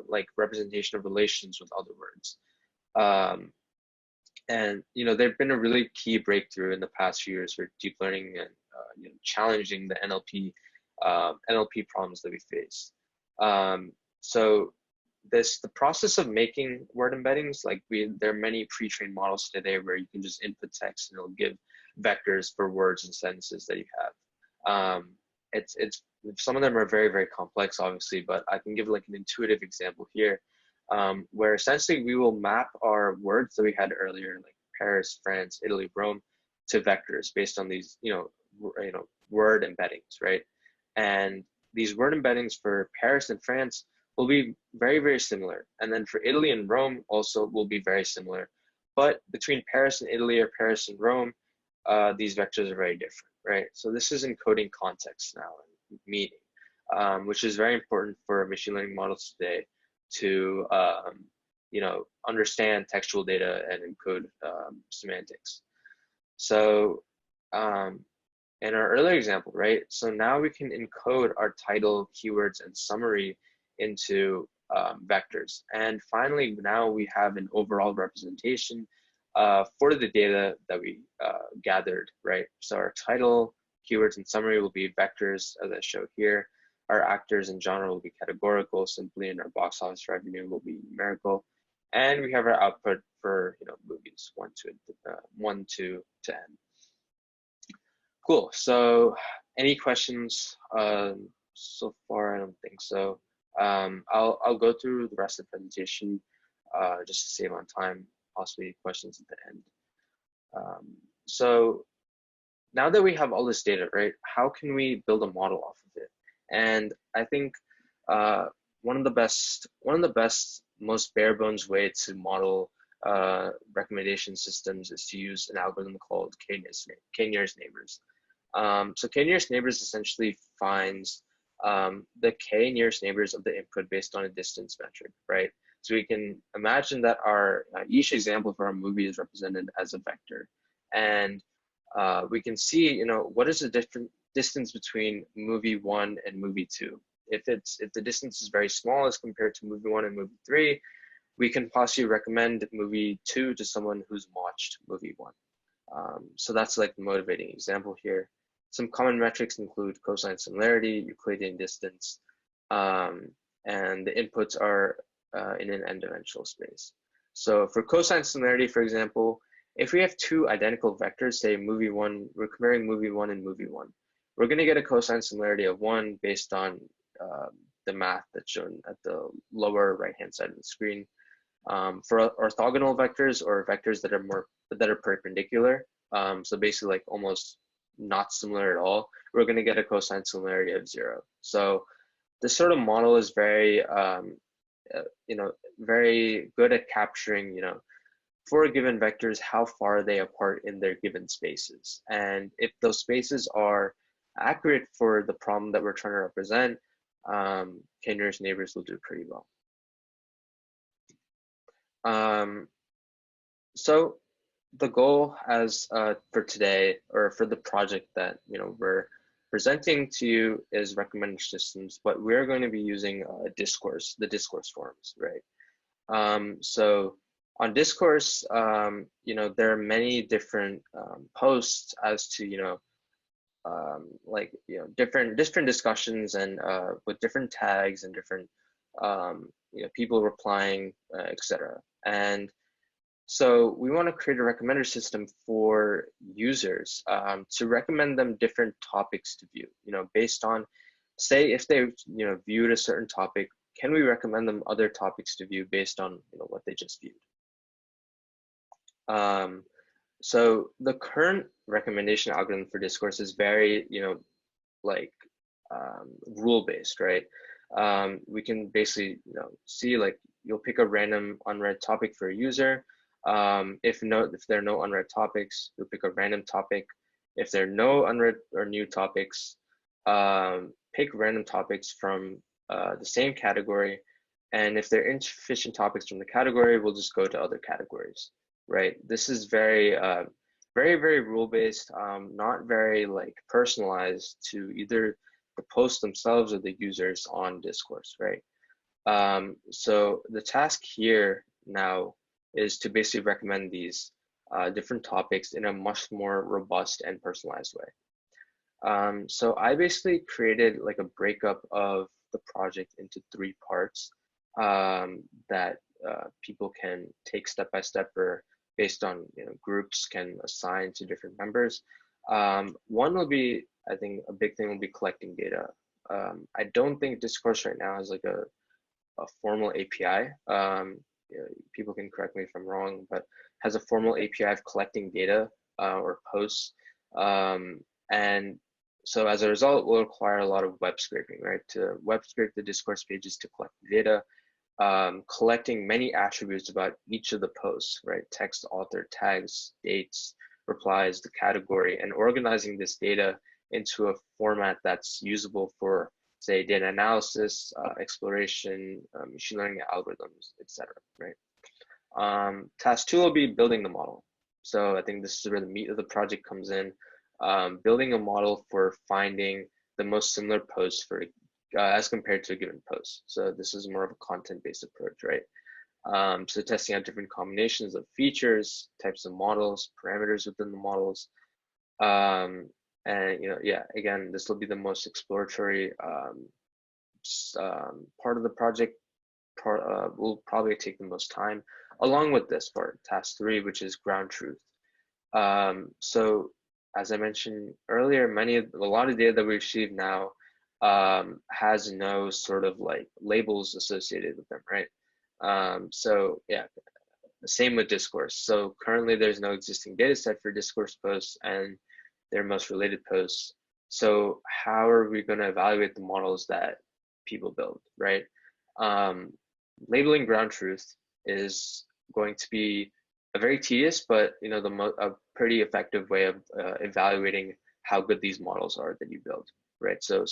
like representation of relations with other words. And they've been a really key breakthrough in the past few years for deep learning and challenging the NLP problems that we face. So the process of making word embeddings, like there are many pre-trained models today where you can just input text and it'll give vectors for words and sentences that you have. Some of them are very, very complex, obviously, but I can give like an intuitive example here, where essentially we will map our words that we had earlier, like Paris, France, Italy, Rome, to vectors based on these, word embeddings, right? And these word embeddings for Paris and France will be very, very similar. And then for Italy and Rome also will be very similar. But between Paris and Italy or Paris and Rome, these vectors are very different, right? So this is encoding context now and meaning, which is very important for machine learning models today to, understand textual data and encode semantics. So in our earlier example, right? So now we can encode our title, keywords, and summary into vectors. And finally, now we have an overall representation for the data that we gathered, right? So our title, keywords, and summary will be vectors, as I show here. Our actors and genre will be categorical simply, and our box office revenue will be numerical. And we have our output for movies 1 to n. Cool. So any questions so far? I don't think so. I'll go through the rest of the presentation just to save on time, possibly questions at the end. So now that we have all this data, right, how can we build a model off of it? And I think one of the best most bare bones way to model recommendation systems is to use an algorithm called k-nearest neighbors. So k-nearest neighbors essentially finds the k-nearest neighbors of the input based on a distance metric, right? So we can imagine that our each example for our movie is represented as a vector, and we can see, you know, what is the different distance between movie 1 and movie 2. If the distance is very small as compared to movie 1 and movie 3, we can possibly recommend movie 2 to someone who's watched movie 1. So that's like the motivating example here. Some common metrics include cosine similarity, Euclidean distance, and the inputs are in an n-dimensional space. So for cosine similarity, for example, if we have two identical vectors, say movie 1, we're comparing movie 1 and movie 1, we're going to get a cosine similarity of 1 based on the math that's shown at the lower right-hand side of the screen. For orthogonal vectors, or vectors that are perpendicular, so basically like almost not similar at all, we're going to get a cosine similarity of 0. So this sort of model is very very good at capturing, you know, for given vectors, how far are they apart in their given spaces. And if those spaces are accurate for the problem that we're trying to represent, k-nearest neighbors will do pretty well. So the goal as for today, or for the project that, you know, we're presenting to you, is recommended systems, but we're going to be using the discourse forums, right? So on discourse, you know, there are many different posts as to, you know, like, you know, different discussions, and with different tags and different you know, people replying, etc. And so we want to create a recommender system for users to recommend them different topics to view, you know, based on, say, if they, you know, viewed a certain topic, can we recommend them other topics to view based on, you know, what they just viewed. So the current recommendation algorithm for discourse is very, you know, like rule-based, right? We can basically, you know, see, like, you'll pick a random unread topic for a user. If there are no unread topics, you'll pick a random topic. If there are no unread or new topics, pick random topics from the same category. And if there are insufficient topics from the category, we'll just go to other categories, right? This is very, very rule-based, not very like personalized to either the posts themselves or the users on discourse, right? So the task here now is to basically recommend these different topics in a much more robust and personalized way. So I basically created like a breakup of the project into 3 parts that people can take step by step, or based on, you know, groups can assign to different members. One will be, I think a big thing will be collecting data. I don't think discourse right now has like a formal API. You know, people can correct me if I'm wrong, but has a formal API of collecting data or posts. And so as a result, we'll require a lot of web scraping, right? To web scrape the discourse pages to collect data, collecting many attributes about each of the posts, right? Text, author, tags, dates, replies, the category, and organizing this data into a format that's usable for, say, data analysis, exploration, machine learning algorithms, etc. Right? Task 2 will be building the model. So I think this is where the meat of the project comes in, building a model for finding the most similar posts for as compared to a given post. So this is more of a content-based approach, right? So testing out different combinations of features, types of models, parameters within the models. And, you know, yeah, again, this will be the most exploratory part of the project. Will probably take the most time, along with this part, task 3, which is ground truth. So as I mentioned earlier, a lot of data that we receive now has no sort of like labels associated with them, right? So yeah, the same with discourse. So currently there's no existing data set for discourse posts and their most related posts. So how are we going to evaluate the models that people build, right? labeling ground truth is going to be a very tedious, but a pretty effective way of evaluating how good these models are that you build, right? So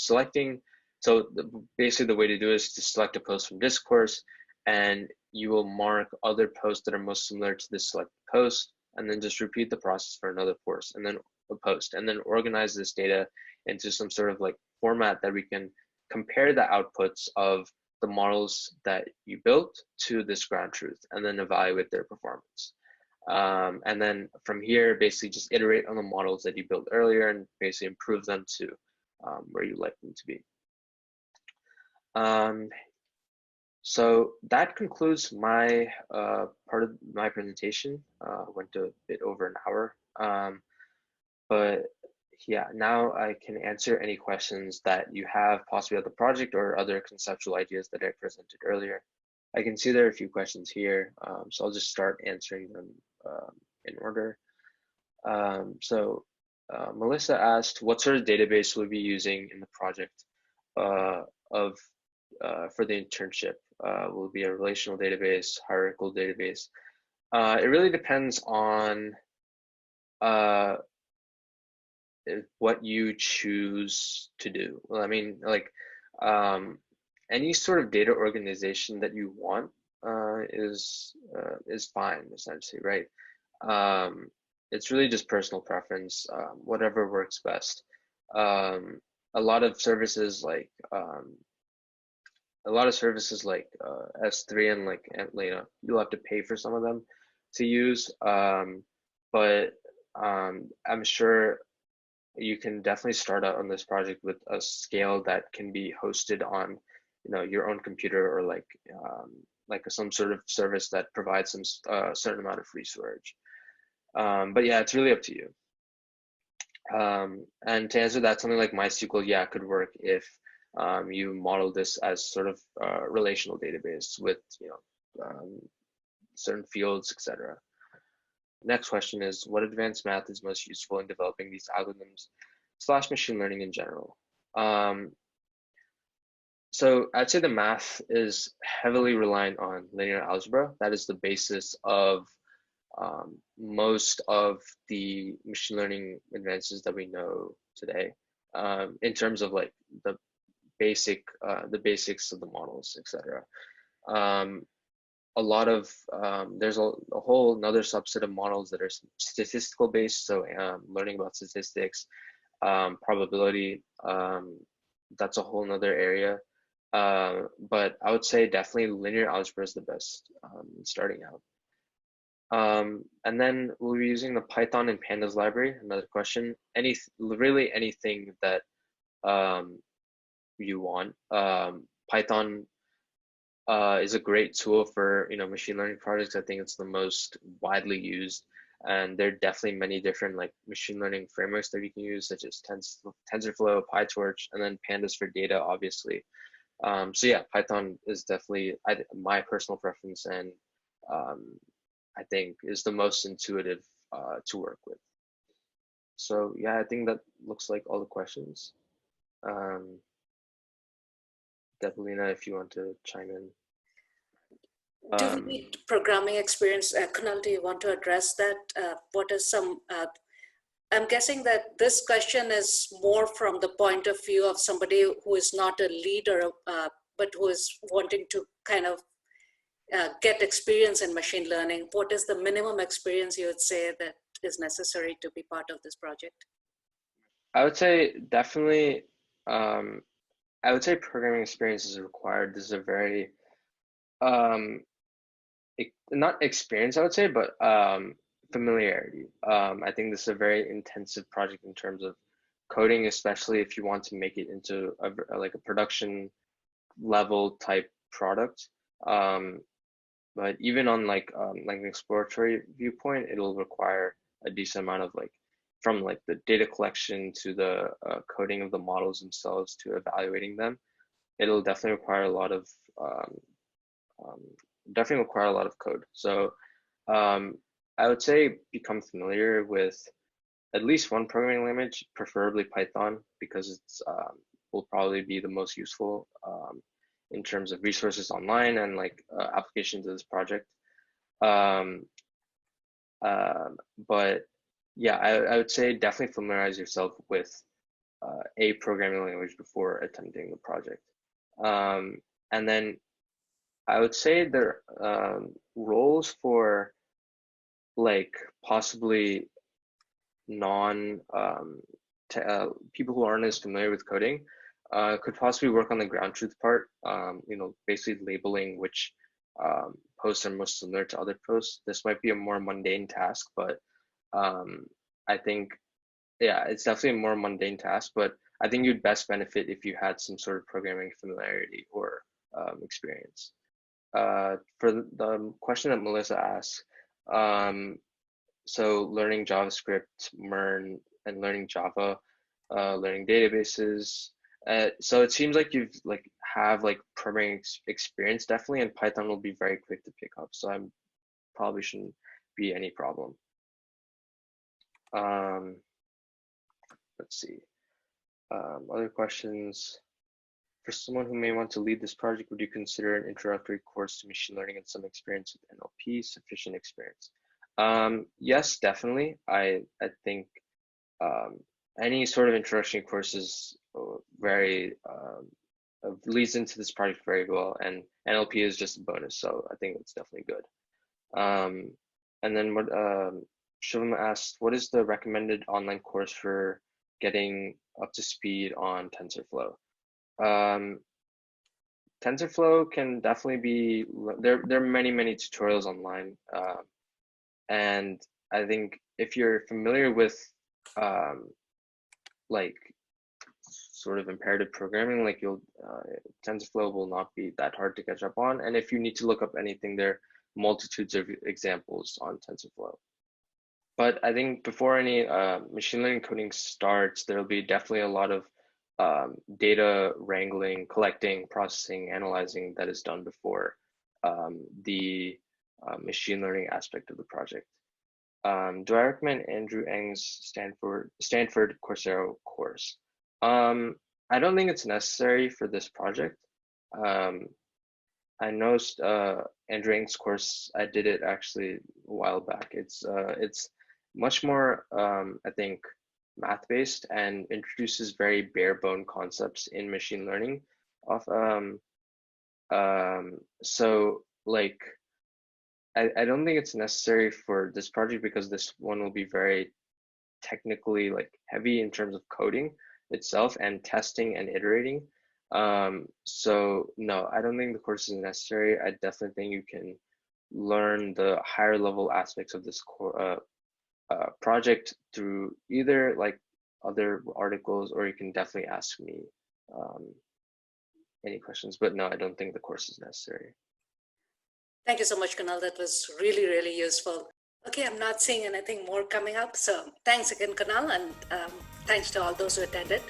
basically the way to do it is to select a post from discourse, and you will mark other posts that are most similar to this select post, and then just repeat the process for another post, and then a post, and then organize this data into some sort of like format that we can compare the outputs of the models that you built to this ground truth, and then evaluate their performance. And then from here, basically just iterate on the models that you built earlier and basically improve them to where you like them to be. So that concludes my part of my presentation. Went a bit over an hour, but yeah, now I can answer any questions that you have possibly about the project or other conceptual ideas that I presented earlier. I can see there are a few questions here, so I'll just start answering them in order. Melissa asked, what sort of database will we be using in the project for the internship? Will it be a relational database, hierarchical database? It really depends on what you choose to do. Well, I mean, like any sort of data organization that you want is fine, essentially, right? It's really just personal preference, whatever works best. A lot of services like S3 and you'll have to pay for some of them to use, but I'm sure you can definitely start out on this project with a scale that can be hosted on your own computer, or like some sort of service that provides some certain amount of free storage. But yeah, it's really up to you. And to answer that, something like MySQL, yeah, could work if you model this as sort of a relational database with certain fields, etc. Next question is, what advanced math is most useful in developing these algorithms / machine learning in general? So I'd say the math is heavily reliant on linear algebra. That is the basis of most of the machine learning advances that we know today, in terms of like the basics of the models, etc. A lot of there's a whole another subset of models that are statistical based, so learning about statistics, probability, that's a whole nother area. But I would say definitely linear algebra is the best starting out. And then we'll be using the Python and Pandas library. Another question, really anything that you want. Python is a great tool for machine learning projects. I think it's the most widely used, and there are definitely many different like machine learning frameworks that you can use, such as TensorFlow, PyTorch, and then Pandas for data, obviously. So yeah, Python is definitely my personal preference, and I think is the most intuitive to work with. So yeah, I think that looks like all the questions. Devlina, if you want to chime in. Do we need programming experience? Kunal, do you want to address that? What is some, I'm guessing that this question is more from the point of view of somebody who is not a leader, but who is wanting to kind of get experience in machine learning. What is the minimum experience you would say that is necessary to be part of this project? I would say definitely, I would say programming experience is required. This is a very, not experience, I would say, but familiarity. I think this is a very intensive project in terms of coding, especially if you want to make it into like a production level type product. But even on like an exploratory viewpoint, it'll require a decent amount of from the data collection to the coding of the models themselves to evaluating them. It'll definitely require a lot of code. So I would say become familiar with at least one programming language, preferably Python, because it's will probably be the most useful in terms of resources online and like applications of this project. Um, but yeah, I would say definitely familiarize yourself with a programming language before attempting the project. And then I would say there roles for like possibly non people who aren't as familiar with coding could possibly work on the ground truth part. Basically labeling which posts are most similar to other posts. This might be a more mundane task, but I think, yeah, it's definitely a more mundane task, but I think you'd best benefit if you had some sort of programming familiarity or experience. For the question that Melissa asked, so learning JavaScript, MERN, and learning Java, learning databases. So it seems like you've have programming experience definitely, and Python will be very quick to pick up. So I probably shouldn't be any problem. Let's see. Other questions. For someone who may want to lead this project, would you consider an introductory course to machine learning and some experience with NLP sufficient experience? Yes, definitely. I think any sort of introductory course is very leads into this project very well, and NLP is just a bonus, so I think it's definitely good. And then what Shivam asked, what is the recommended online course for getting up to speed on TensorFlow? TensorFlow can definitely be there are many tutorials online, and I think if you're familiar with like sort of imperative programming, like TensorFlow will not be that hard to catch up on, and if you need to look up anything, there are multitudes of examples on TensorFlow. But I think before any machine learning coding starts, there'll be definitely a lot of data wrangling, collecting, processing, analyzing that is done before the machine learning aspect of the project. Do I recommend Andrew Ng's Stanford Coursera course? I don't think it's necessary for this project. I know Andrew Ng's course. I did it actually a while back. It's much more, I think, math-based and introduces very bare-bone concepts in machine learning. So like, I don't think it's necessary for this project because this one will be very technically heavy in terms of coding itself and testing and iterating. So no, I don't think the course is necessary. I definitely think you can learn the higher level aspects of this project through either other articles, or you can definitely ask me any questions. But no, I don't think the course is necessary. Thank you so much, Kunal. That was really, really useful. Okay, I'm not seeing anything more coming up. So thanks again, Kunal, and thanks to all those who attended.